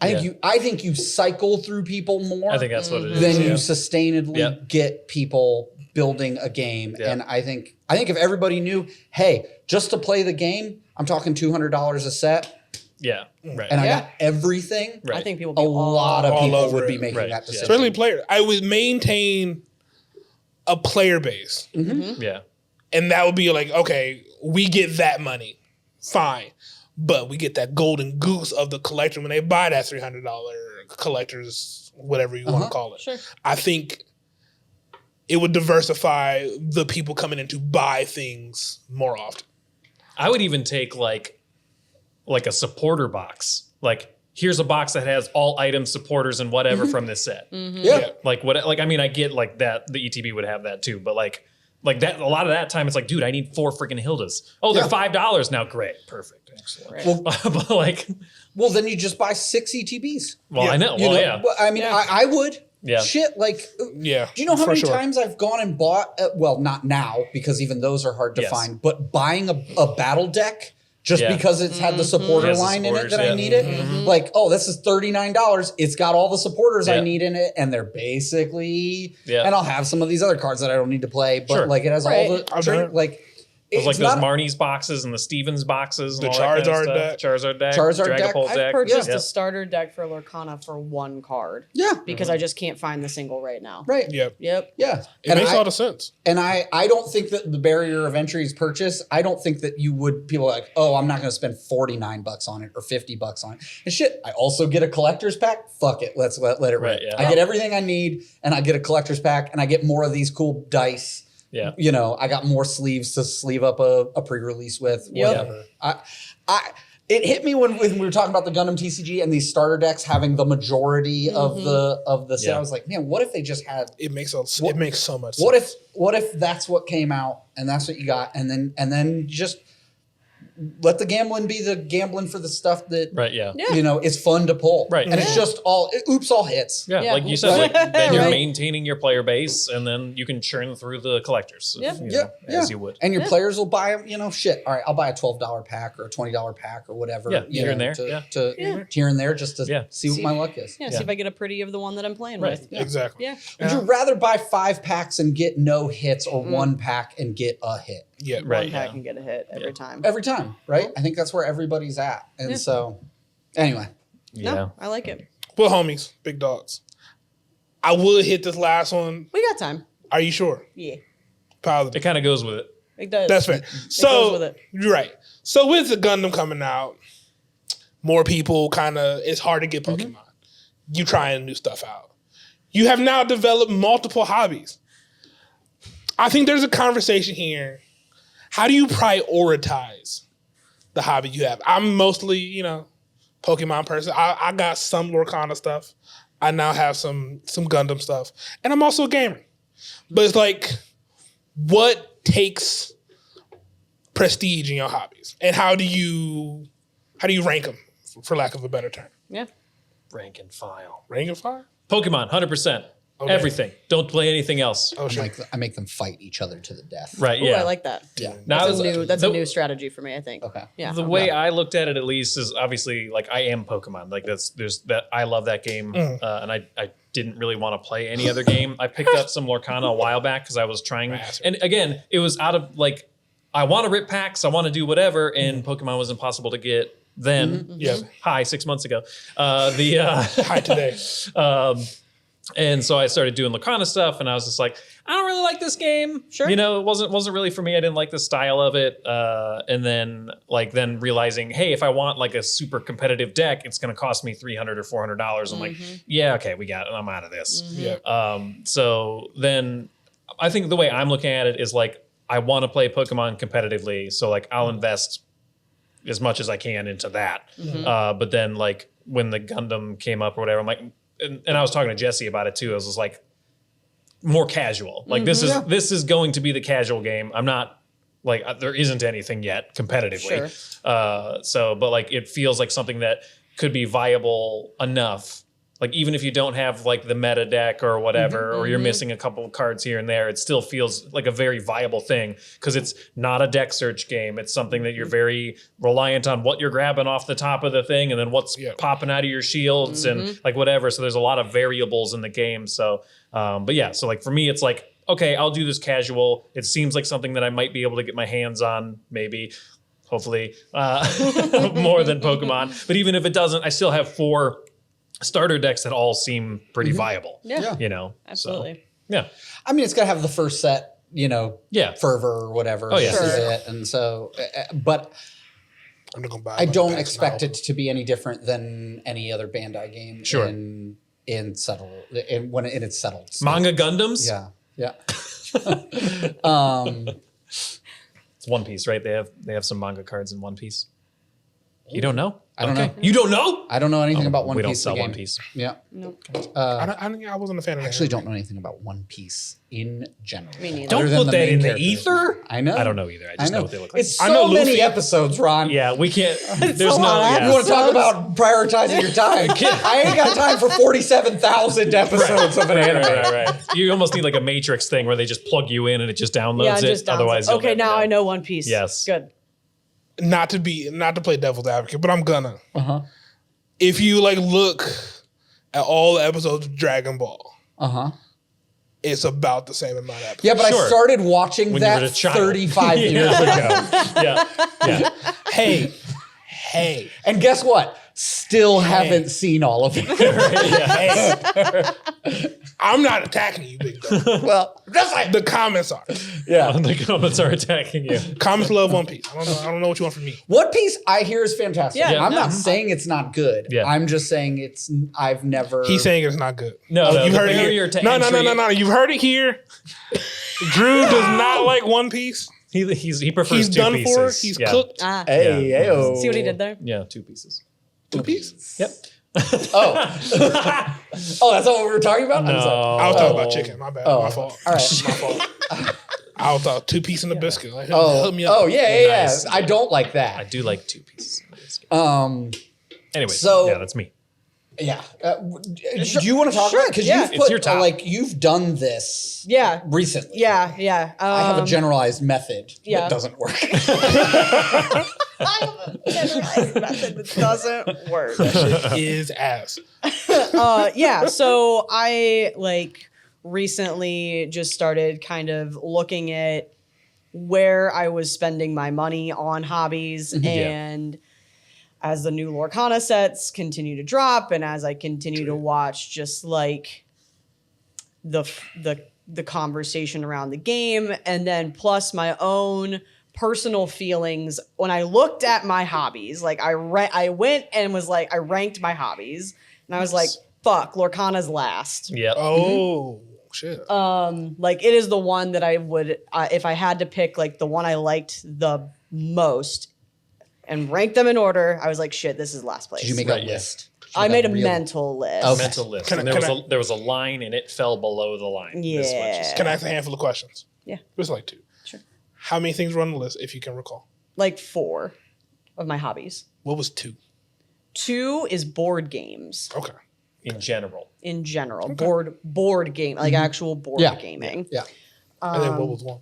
I think you cycle through people more I think that's what it is. than yeah. you sustainedly Yeah. get people building a game. Yeah. And I think if everybody knew, hey, just to play the game, I'm talking $200 a set, Yeah. Right. and I Yeah. got everything. Right. I think people A be lot of all people over would be it. making Right. that Yeah. decision. especially player. I would maintain a player base, Yeah. and that would be like, okay, we get that money, fine, but we get that golden goose of the collector when they buy that $300 collector's, whatever you want to call it. Sure. I think it would diversify the people coming in to buy things more often. I would even take like a supporter box. Like, here's a box that has all items, supporters, and whatever from this set. Yeah. Like what? Like I mean, I get like that. The ETB would have that too, but like that. A lot of that time, it's like, dude, I need 4 freaking Hildas. Oh, they're Yeah. $5 now. Great, perfect, excellent. Right. Well, But like, well, then you just buy 6 ETBs. well, Yeah. I know. You Well, know? yeah, Well, I mean, I would. Yeah. Shit, like. Yeah. Do you know how for many sure. times I've gone and bought? Well, not now because even those are hard to Yes. find. But buying a battle deck just Yeah. because it's had the supporter Yes, the line in it supporters, that I yeah. needed. Like, oh, this is $39. It's got all the supporters I Yeah. need in it, and they're basically. Yeah. And I'll have some of these other cards that I don't need to play, but Sure. like it has all Right. the I've done it. like. it was like it's those not- Marnie's boxes and the Stevens boxes, and The all that kind of Charizard stuff. deck. Charizard deck, Charizard deck. Dragapult I've deck. purchased Yeah. a starter deck for Lorcana for 1 card Yeah. because I just can't find the single right now. Right. Yeah. Yep. Yeah. It makes a lot of sense. And I don't think that the barrier of entry is purchase. I don't think that you would, people are like, oh, I'm not going to spend $49 on it or $50 on it. And shit, I also get a collector's pack. Fuck it. Let's let it Right, rip. yeah. I get everything I need and I get a collector's pack and I get more of these cool dice. Yeah. You know, I got more sleeves to sleeve up a pre-release with, Yep. whatever. It hit me when we were talking about the Gundam TCG and these starter decks having the majority of the set. Yeah. I was like, man, what if they just had It makes so much sense. what if that's what came out and that's what you got and then just let the gambling be the gambling for the stuff that Right. Yeah. you know is fun to pull. Right. And it's just all all hits. Yeah, Yeah. like you said, like, then you're Right. maintaining your player base, and then you can churn through the collectors, Yeah. you know, as you would. And your players will buy them, you know, shit. All right, I'll buy a $12 pack or a $20 pack or whatever. Yeah, you here know, and there, to here and there just to see what my luck is. Yeah, see if I get a pretty of the one that I'm playing with. Exactly. Yeah. Would you rather buy 5 packs and get no hits or 1 pack and get a hit? Yeah. Right. One pack can get a hit every time. Every time, right? I think that's where everybody's at. And so, anyway. Yeah. No, I like it. Well, homies, big dogs. I would hit this last one. We got time. Are you sure? Yeah, Positive. It kind of goes with it. it does. That's fair. goes So with it. you're right. So with the Gundam coming out, more people it's hard to get Pokemon. You trying new stuff out. You have now developed multiple hobbies. I think there's a conversation here. How do you prioritize the hobby you have? I'm mostly, Pokemon person. I got some Lorcana stuff. I now have some Gundam stuff. And I'm also a gamer. But it's like, what takes prestige in your hobbies? And how do you rank them, for lack of a better term? Yeah. Rank and file. Rank and file? Pokemon, 100%. Okay. Everything. Don't play anything else. Oh, sure. I make them fight each other to the death. Right, Ooh, yeah. I like that. Yeah. Now, That's a new strategy for me, I think. Okay. Yeah. The way I looked at it, at least, is obviously like I am Pokemon. Like I love that game, and I didn't really want to play any other game. I picked up some Lorcana a while back because I was trying, and again, it was out of like I want to rip packs, I want to do whatever, and Pokemon was impossible to get then. Yeah. Hi, 6 months ago. Hi today. And so I started doing Lorcana stuff, and I was just like, I don't really like this game. Sure. You know, it wasn't really for me. I didn't like the style of it. And then realizing, hey, if I want like a super competitive deck, it's going to cost me $300 or $400. I'm like, yeah, okay, we got it. I'm out of this. Yeah. So then I think the way I'm looking at it is like, I want to play Pokemon competitively. So like I'll invest as much as I can into that. But then like when the Gundam came up or whatever, I'm like, and I was talking to Jesse about it too. I was just like more casual. Like this is going to be the casual game. I'm not like there isn't anything yet competitively. Sure. But like it feels like something that could be viable enough. Like even if you don't have like the meta deck or whatever, or you're missing a couple of cards here and there, it still feels like a very viable thing because it's not a deck search game. It's something that you're very reliant on what you're grabbing off the top of the thing and then what's popping out of your shields and like whatever. So there's a lot of variables in the game. So, but yeah, so like for me, it's like, okay, I'll do this casual. It seems like something that I might be able to get my hands on, maybe, hopefully, more than Pokemon. But even if it doesn't, I still have 4 starter decks that all seem pretty viable. Yeah. You know? Absolutely. So, yeah. I mean, it's got to have the first set, fervor or whatever. Oh, yeah. This is Sure. it. And so, but I'm not gonna buy. I don't expect it to be any different than any other Bandai game. Sure. In its settled. state. Manga Gundams? Yeah. It's One Piece, right? They have some manga cards in One Piece. You don't know? I don't know. You don't know? I don't know anything about One we Piece. don't sell the One game. Piece. Yeah. Nope. I wasn't a fan of that. I actually don't know anything about One Piece in general. Me neither. Don't Other than put the that main in the characters. ether. I know. I don't know either. I just know what they look like. It's I know so many Luffy. episodes, Ron. Yeah, we can't. There's a no. lot. Yeah. You want to talk about prioritizing your time? I ain't got time for 47,000 episodes of an anime. Right. You almost need like a Matrix thing where they just plug you in and it just downloads Yeah, it. just downloads Otherwise, it. you'll Okay, never now I know One Piece. Yes. Good. Not to play devil's advocate, but I'm gonna. Uh-huh. If you look at all the episodes of Dragon Ball, Uh-huh. it's about the same amount of episodes. Yeah, but Sure. I started watching When you were that a child. 35 years ago. Yeah. Hey, And guess what? Still haven't seen all of it. hey. I'm not attacking you, big dog. Well, Just like the comments are. yeah. The comments are attacking you. Comments love One Piece. I don't know what you want from me. One Piece I hear is fantastic. Yeah, I'm no. not saying it's not good. Yeah. I'm just saying I've never. He's saying it's not good. No, You've the heard it barrier here. to No. entry- You've heard it here. Drew does not like One Piece. He prefers He's 2 done pieces. for. He's cooked. Ah. Hey, Yeah. ayo. See what he did there? Yeah, 2 pieces. 2 pieces. Yep. Oh. Oh, that's not what we were talking about? I'm sorry. I was talking about chicken. My bad. Oh. My fault. All right. My fault. I thought 2 pieces in the biscuit. Like, Oh, hook me up. oh yeah. Nice. I don't like I that. do like 2 pieces. of biscuit. Anyway, so- yeah, that's me. Yeah. Do you want to talk about it? Because yeah. you've It's put, your top. you've done this Yeah. recently. Yeah, yeah. I have a generalized method yeah. that doesn't work. I have a generalized method that doesn't work. Is ass. Yeah, so I like recently just started kind of looking at where I was spending my money on hobbies and as the new Lorcana sets continue to drop and as I continue to watch just like the conversation around the game and then plus my own personal feelings when I looked at my hobbies, like I went and was like I ranked my hobbies and I was like, fuck, Lorcana's last. Yep. Oh, shit. Like it is the one that I would if I had to pick like the one I liked the most and rank them in order, I was like, shit, this is last place. Did you make Right, a yeah. list? I made a real- mental list. Okay. Mental list. Can And I- there was a line and it fell below the line. is what you Yeah. said. Can I ask a handful of questions? Yeah. Just like 2. Sure. How many things were on the list, if you can recall? Like 4 of my hobbies. What was 2? 2 is board games Okay. In general. in general. Board game, like actual board Yeah. gaming. Yeah. And then what was 1?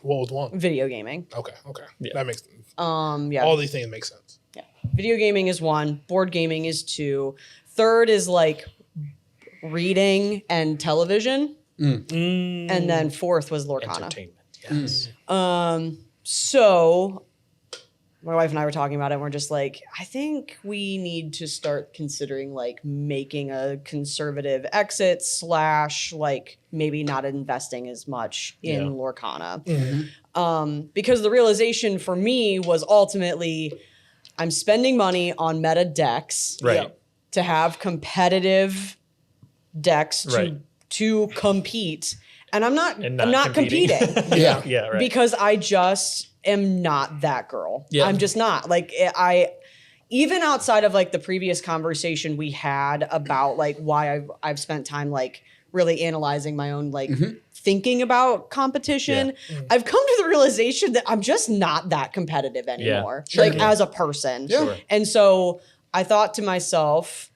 What was 1? Video gaming. Okay. Yeah. That makes sense. Yeah. All these things make sense. Yeah. Video gaming is 1, board gaming is 2. Third is like reading and television. And then 4th was Lorcana. Entertainment. Yes. So my wife and I were talking about it and we're just like, I think we need to start considering like making a conservative exit / like maybe not investing as much in Yeah. Lorcana. Because the realization for me was ultimately I'm spending money on meta decks Right. to have competitive decks Right. to compete. And I'm not And I'm not not competing. competing. Yeah. Yeah, right. Because I just am not that girl. Yeah. I'm just not. Like I even outside of like the previous conversation we had about like why I've spent time like really analyzing my own like thinking about competition, I've come to the realization that I'm just not that competitive anymore. Sure. Like as a person. Sure. And so I thought to myself,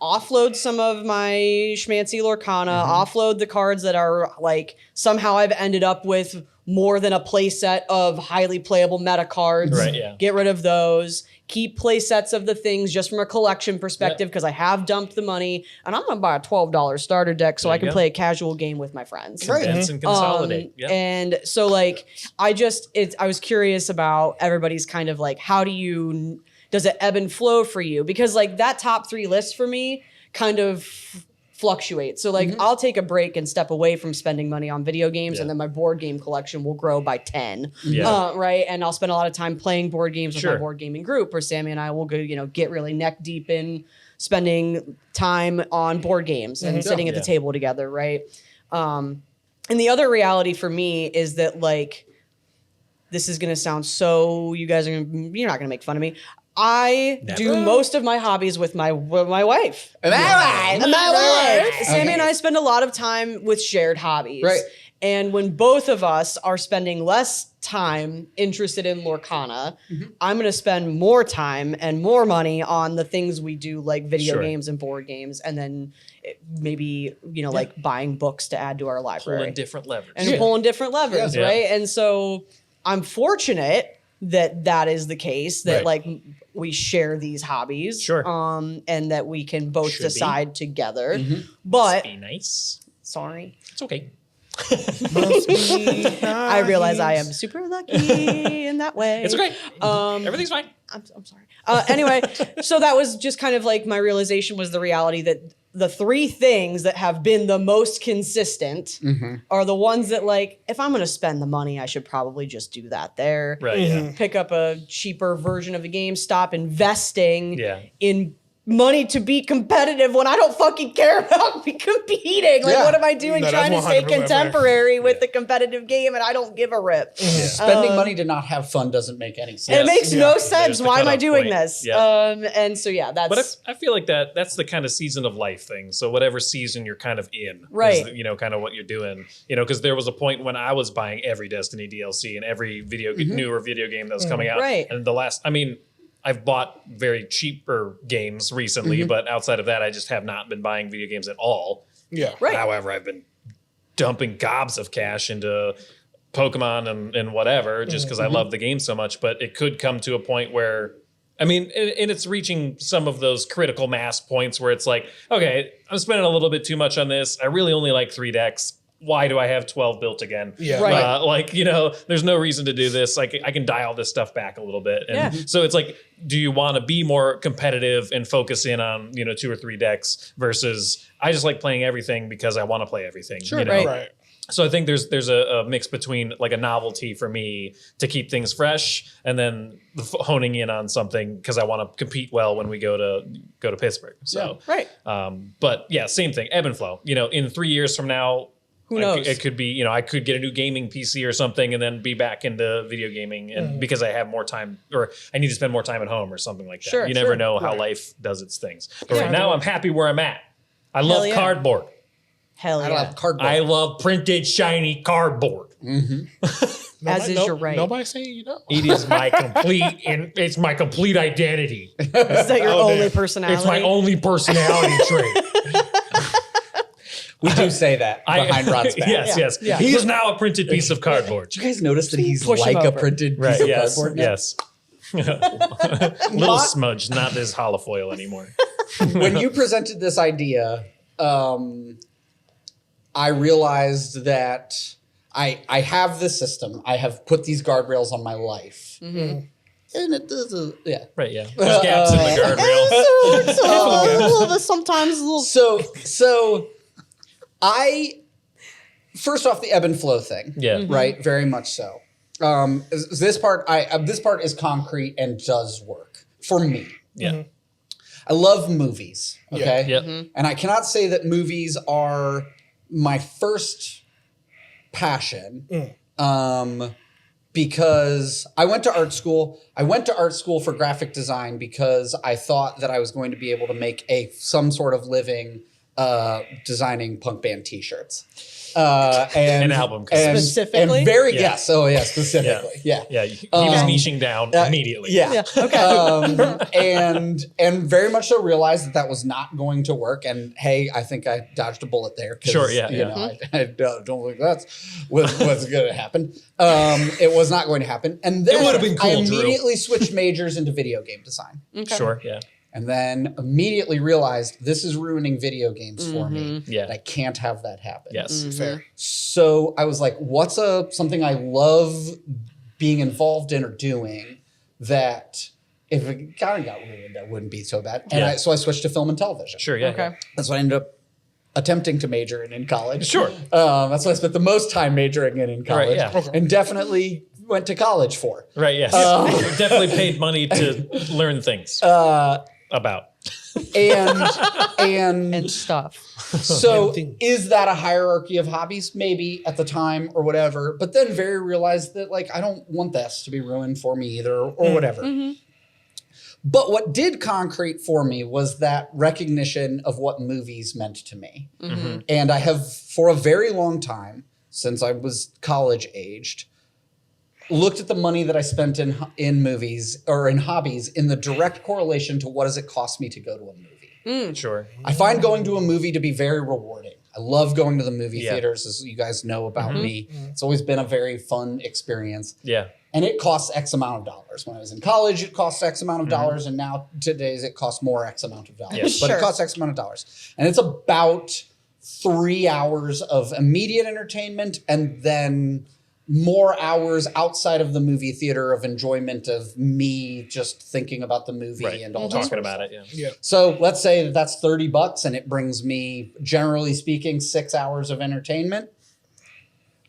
offload some of my schmancy Lorcana, offload the cards that are like somehow I've ended up with more than a play set of highly playable meta cards. Right, yeah. Get rid of those. Keep play sets of the things just from a collection perspective because I have dumped the money and I'm gonna buy a $12 starter deck so There I you can go. play a casual game with my friends. Condense and consolidate. Yeah. And so like I was curious about everybody's kind of like does it ebb and flow for you? Because like that top 3 list for me kind of fluctuates. So like I'll take a break and step away from spending money on video games and then my board game collection will grow by 10. Yeah. Right. And I'll spend a lot of time playing board games with my Sure. board gaming group or Sammy and I will go, get really neck deep in spending time on board games and sitting at the Yeah. table together. Right. And the other reality for me is that like, this is going to sound so you're not going to make fun of me. I do most of my hobbies with my wife. My My wife. Sammy Okay. and I spend a lot of time with shared hobbies. Right. And when both of us are spending less time interested in Lorcana, I'm going to spend more time and more money on the things we do, like video Sure. games and board games, and then maybe, like buying books to add to our library. Pulling different levers. And pulling different levers, Yeah. right? And so I'm fortunate that is the case, that Right. like we share these hobbies. Sure. And that we can both Should be. decide together. But Be nice. sorry. It's okay. I realize I am super lucky in that way. It's okay. Everything's fine. I'm sorry. Anyway, so that was just kind of like my realization was the reality that the 3 things that have been the most consistent are the ones that like, if I'm going to spend the money, I should probably just do that there. Right. Yeah. Pick up a cheaper version of the game, stop investing Yeah. in money to be competitive when I don't fucking care about competing. Like, Yeah. what am I doing No, trying to that's stay 100% fair. contemporary with the competitive game and I don't give a rip. Spending money to not have fun doesn't make any sense. It makes no There's sense. the Why am I cutoff doing point. this? Yeah. And so, yeah, that's... But I feel like that's the kind of season of life thing. So whatever season you're kind of in, Right. is, kind of what you're doing. Because there was a point when I was buying every Destiny DLC and every newer video game that was coming out. Right. And I've bought very cheaper games recently, but outside of that, I just have not been buying video games at all. Yeah. Right. However, I've been dumping gobs of cash into Pokemon and whatever, just because I love the game so much. But it could come to a point where, and it's reaching some of those critical mass points where it's like, okay, I'm spending a little bit too much on this. I really only like 3 decks. Why do I have 12 built again? Yeah. Right. There's no reason to do this. Like, I can dial this stuff back a little bit. And Yeah. so it's like, do you want to be more competitive and focus in on, 2 or 3 decks versus I just like playing everything because I want to play everything. Sure, Right. Right. So I think there's a mix between like a novelty for me to keep things fresh and then honing in on something because I want to compete well when we go to Pittsburgh. So, Right. but yeah, same thing, ebb and flow. In 3 years from now, Who knows? It could be, I could get a new gaming PC or something and then be back into video gaming and because I have more time or I need to spend more time at home or something like that. Sure, You never sure. know how life does its things. But Yeah. right now I'm happy where I'm at. I love yeah. cardboard. Hell I yeah. love cardboard. I love printed shiny cardboard. As is your right. Nobody's saying you don't. It is my complete and it's my complete identity. Is that your Oh, only damn. personality? It's my only personality trait. We do say that behind Rod's back. Yes. Yeah. He is now a printed piece of cardboard. Did you guys notice that he's Push him like a over. printed piece Right, of yes, cardboard? now? yes. Little smudge, not this holofoil anymore. When you presented this idea, I realized that I have this system. I have put these guardrails on my life. And it doesn't, yeah. Right, yeah. There's gaps in the guardrail. Sometimes a little. So I, first off, the ebb and flow thing. Yeah. Right? Very much so. This part is concrete and does work for me. Yeah. I love movies. Okay. Yeah. And I cannot say that movies are my first passion. Because I went to art school. I went to art school for graphic design because I thought that I was going to be able to make some sort of living designing punk band T-shirts. And An album cover. Specifically? And very, Yeah. yes. Oh, yes, specifically. Yeah. Yeah, he was niching down immediately. Yeah. Okay. And very much so realized that was not going to work. And hey, I think I dodged a bullet there. 'Cause, Sure, yeah, you yeah. know, I don't think that's what's going to happen. It was not going to happen. And then It would've been cool, I Drew. immediately switched majors into video game design. Sure, yeah. And then immediately realized this is ruining video games for me. Yeah. And I can't have that happen. Yes. Fair. So I was like, what's something I love being involved in or doing that if it kind of got ruined, that wouldn't be so bad. And Yeah. so I switched to film and television. Sure, yeah. Okay. That's what I ended up attempting to major in college. Sure. That's what I spent the most time majoring in college. yeah. Okay. And definitely went to college for. Right, yes. Definitely paid money to learn things about. And Stuff. so Things. is that a hierarchy of hobbies? Maybe at the time or whatever. But then very realized that like I don't want this to be ruined for me either or whatever. But what did concrete for me was that recognition of what movies meant to me. And I have for a very long time, since I was college aged, looked at the money that I spent in movies or in hobbies in the direct correlation to what does it cost me to go to a movie. Sure. I find going to a movie to be very rewarding. I love going to the movie Yeah. theaters, as you guys know about me. It's always been a very fun experience. Yeah. And it costs X amount of dollars. When I was in college, it cost X amount of dollars. And now today's it costs more X amount of dollars. Yes. But Sure. it costs X amount of dollars. And it's about 3 hours of immediate entertainment and then more hours outside of the movie theater of enjoyment of me just thinking about the movie Right. and all that Talking sort of about stuff. it, yeah. Yeah. So let's say that that's $30 and it brings me, generally speaking, 6 hours of entertainment.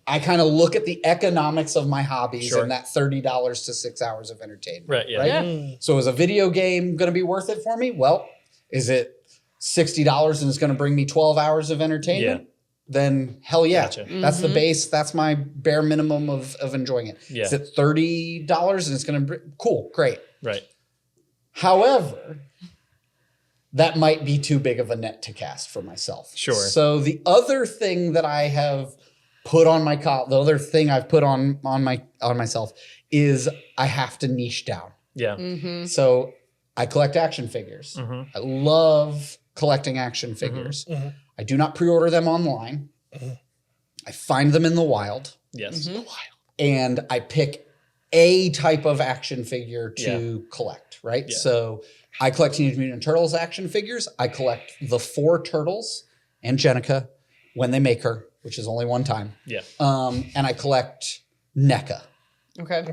I kind of look at the economics of my hobbies Sure. and that $30 to 6 hours of entertainment. Right, yeah. Yeah. So is a video game going to be worth it for me? Well, Is it $60 and it's going to bring me 12 hours of entertainment? Then hell yeah. Gotcha. That's the base. That's my bare minimum of enjoying it. Yeah. Is it $30 and it's going to bring, cool, great. Right. However, that might be too big of a net to cast for myself. Sure. So the other thing that I have put on my the other thing I've put on myself is I have to niche down. Yeah. So I collect action figures. I love collecting action figures. I do not pre-order them online. I find them in the wild. Yes. And I pick a type of action figure to collect, right? Yeah. So I collect Teenage Mutant Ninja Turtles action figures. I collect the 4 turtles and Jenica when they make her, which is only one time. Yeah. And I collect NECA. Okay.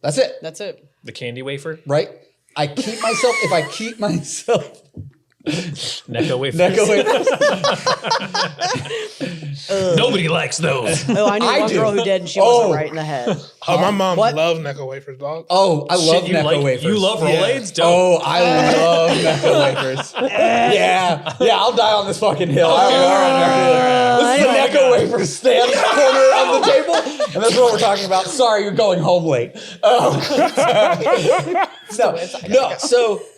That's it, That's it. The candy wafer. right? I keep myself, if I keep myself... Necco wafers. NECA wafers. Nobody likes those. Oh, I knew I one do. girl who did, and she Oh. wasn't right in the head. Oh, my mom What? loves Necco wafers, dog. Oh, I love Shit, NECA wafers. You love Rolaids? Dope. Oh, I love NECA wafers. Yeah, I'll die on this fucking hill. All right. This is the NECA wafer stand corner of the table, and that's what we're talking about. Sorry, you're going home late.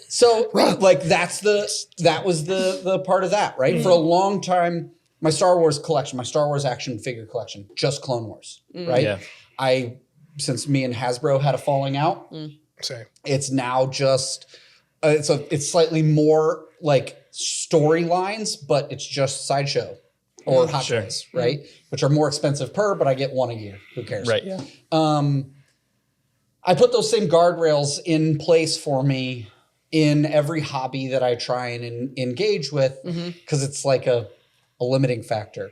So like that was the part of that, right? For a long time, my Star Wars collection, my Star Wars action figure collection, just Clone Wars, right? Yeah. Since me and Hasbro had a falling out, Same. it's now just it's slightly more like storylines, but it's just Sideshow or Hot Sure. Toys, right? Which are more expensive per, but I get one a year. Who cares? Right. Yeah. I put those same guardrails in place for me in every hobby that I try and engage with, because it's like a limiting factor.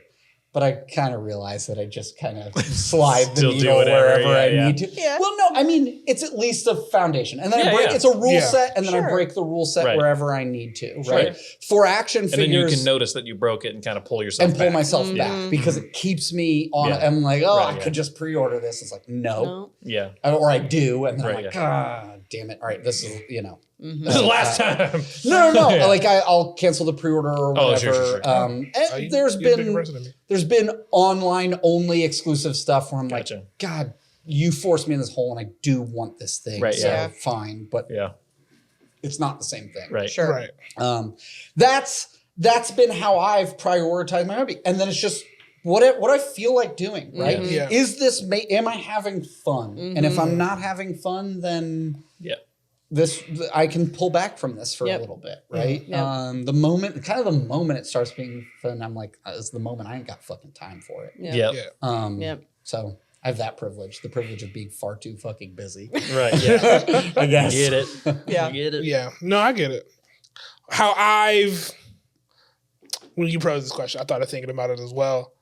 But I kind of realize that I just kind of slide the Still do needle whatever, wherever I yeah. need to. Yeah. Well, no, I mean, it's at least a foundation. And then I Yeah, break, yeah. it's a rule Yeah. set, and then I Sure. break the rule set Right. wherever I need to, right? Right. For action And then you figures, can notice that you broke it and kind of pull yourself and pull back. myself back, because it keeps me on, Yeah. I'm like, oh, Right, I yeah. could just pre-order this. It's like, no. No. Yeah. Or I do, and then Right, I'm like, yeah. damn it. All right, this is, This is the last time. No. Yeah. Like I'll cancel the pre-order or whatever. Oh, sure. And you- there's you're a bigger been person than me. online only exclusive stuff where I'm like, Gotcha. God, you forced me in this hole, and I do want this thing. Right, So yeah. fine, but Yeah. it's not the same thing. Right. Sure. Right. That's been how I've prioritized my hobby, and then it's just what I feel like doing. Right? Yeah. Is this? Am I having fun? And if I'm not having fun, then Yeah. I can pull back from this for a Yep. little bit, right? Yep. The moment it starts being fun, I'm like, is the moment I ain't got fucking time for it. Yeah. Yep. Yeah. Yep. So I have that privilege, the privilege of being far too fucking busy. Right. Yeah. I guess. Get it. Yeah. Get it. Yeah. No, I get it. When you posed this question, I started thinking about it as well.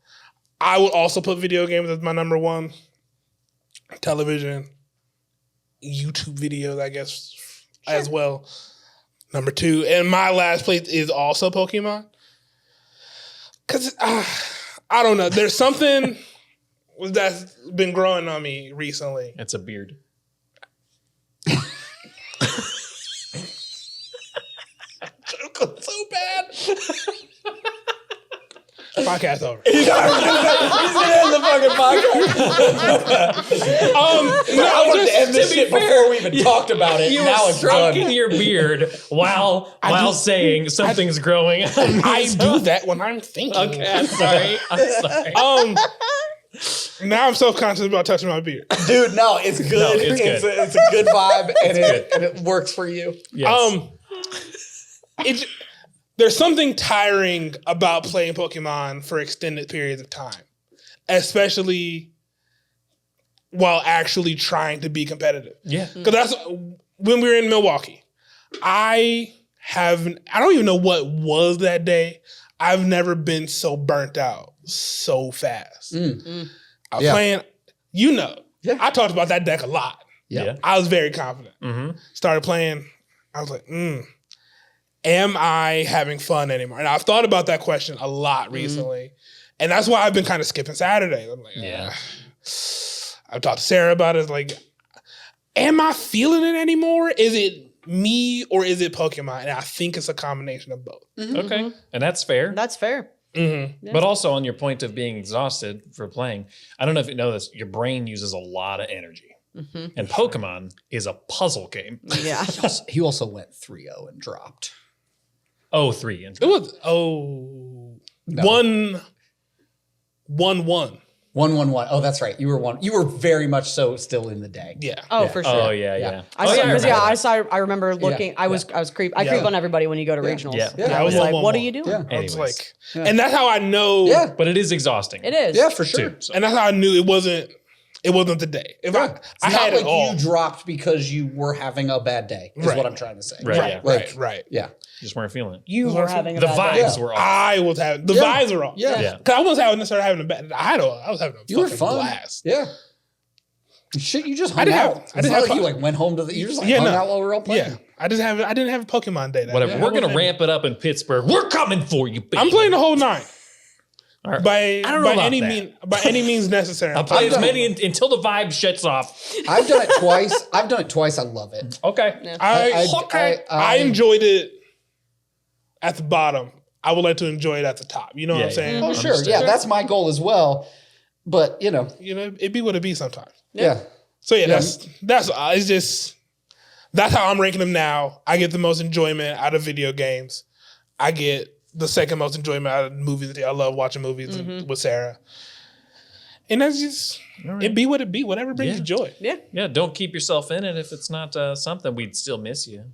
I would also put video games as my number one. Television, YouTube videos, I guess, as well. Number 2. And my last place is also Pokemon. Because, I don't know. There's something that's been growing on me recently. It's a beard. So bad. Podcast over. He's gonna end the fucking podcast. I wanted to end this to be shit fair, before we even talked about it. You Now were it's stroking done. your beard while saying something's growing. I do that when I'm thinking. Okay, I'm sorry. I'm sorry. Now I'm self-conscious about touching my beard. Dude, no, it's good. No, it's good. It's a good vibe, and it works for you. Yes. There's something tiring about playing Pokemon for extended periods of time, especially while actually trying to be competitive. Yeah. Because that's when we were in Milwaukee. I don't even know what was that day. I've never been so burnt out so fast. I was playing, I talked about that deck a lot. Yeah. I was very confident. Started playing. I was like, am I having fun anymore? And I've thought about that question a lot recently. And that's why I've been kind of skipping Saturdays. I'm like, I've talked to Sarah about it. It's like, am I feeling it anymore? Is it me or is it Pokemon? And I think it's a combination of both. Okay. And that's fair. That's fair. Mm-hmm. But also on your point of being exhausted for playing, I don't know if you know this, your brain uses a lot of energy. And Pokemon is a puzzle game. Yeah. He also went 3-0 and dropped. Oh, 3. It was No. 1-1. 1-1-1. Oh, that's right. You were very much so still in the day. Yeah. Oh, Yeah. for sure. Oh, yeah. I Oh, saw, yeah, 'cause, remember I that. saw. I remember looking. I creep on everybody when you go to regionals. Yeah. Yeah. I was Yeah, like, one, "What are one. you doing?" Yeah. I was Anyways. like, and that's how I know. Yeah. But it is exhausting. It is. Yeah, for sure. Too, so. And that's how I knew it wasn't the day. If I It's had not it like all. you dropped because you were having a bad day, is Right. what I'm trying to say. Right. Right, yeah. right. Yeah. Just weren't feeling it. You were having a The bad day. vibes Yeah. were off. I was having the Yeah. vibes were off. Yeah. Yeah. Because I wasn't necessarily having a bad. I was having a You were fucking fun. blast. Yeah. Shit, you just hung didn't have- out. I It's didn't not have like you po- like went home to the. You just like Yeah, hung no. out while we were all playing. Yeah, I didn't have a Pokemon day. That Whatever. day. We're going to ramp it up in Pittsburgh. We're coming for you, baby. I'm playing the whole 9 All right. by I don't know about any that. by any means necessary. I'll play I've as done- many until the vibe shuts off. I've done it twice. I love it. Okay. I enjoyed it at the bottom. I would like to enjoy it at the top. You know what I'm Yeah, saying? Oh, sure. Understood. Yeah, that's my goal as well. But, you know, You know, it be what it be sometimes. yeah. So yeah, that's it's just that's how I'm ranking them now. I get the most enjoyment out of video games. I get the second most enjoyment out of movies. I love watching movies with Sarah. And that's just it be what it be, whatever brings you joy. Yeah. Yeah, don't keep yourself in it. If it's not something, we'd still miss you.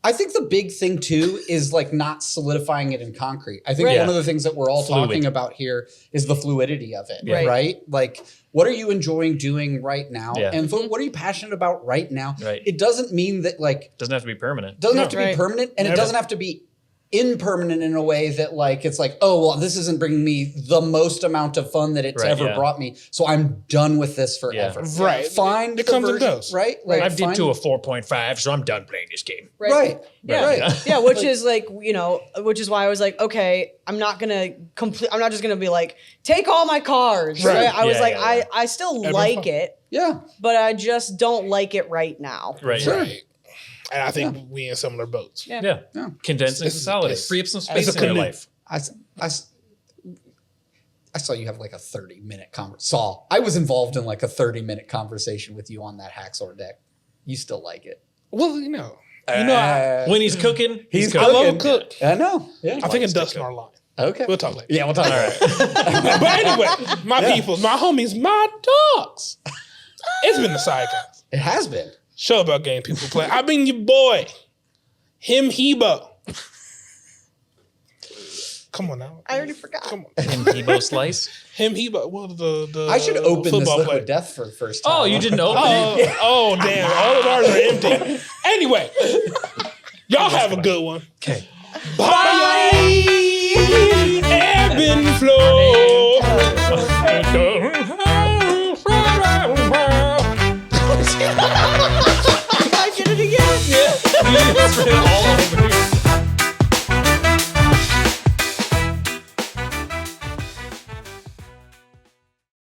I think the big thing too is like not solidifying it in concrete. I think Right. one of the things that we're all Fluid. talking about here is the fluidity of it, Right. right? Like, what are you enjoying doing right now? Yeah. And what are you passionate about right now? Right. It doesn't mean that like Doesn't have to be permanent. doesn't have to Right. be permanent, and it Never. doesn't have to be impermanent in a way that like it's like, oh well, this isn't bringing me the most amount of fun that it's Right, ever yeah. brought me, so I'm done with this forever. Right. Find It the comes and version, goes. right? Like I've did find- to a 4.5, so I'm done playing this game. right. Yeah. Right. Yeah, which is like, you know, which is why I was like, okay, I'm not just gonna be like, take all my cars. Right. Right? I was Yeah, like, yeah, yeah. I still Every like fun. it, Yeah. but I just don't like it right now. Right. Right. And I think we in similar boats. Yeah. Yeah. Yeah. Condense and It's- consolidate. it's- Free up some it's space a in your canoe. life. I saw you have like a 30-minute conversation. I was involved in like a 30-minute conversation with you on that Hacksaw deck. You still like it. Well, you know, I, When he's cooking, He's I cooking. love cook. I know. Yeah. I think it's to Dustin cook. our line. Okay. We'll talk later. Yeah, we'll talk about it. But anyway, my people, my homies, my dogs. It's been the Sidecast. It has been. Show about game people play. I've been your boy, him Hebow. Come on now. I already forgot. Come on. And Hebow slice. Him Hebow. Well, the I should open this football liquid player. death for the first time. Oh, you didn't open it? Oh, damn. All of ours are empty. Anyway, y'all have a good one. Okay. Bye. Ebb and flow. I did it again. Yeah.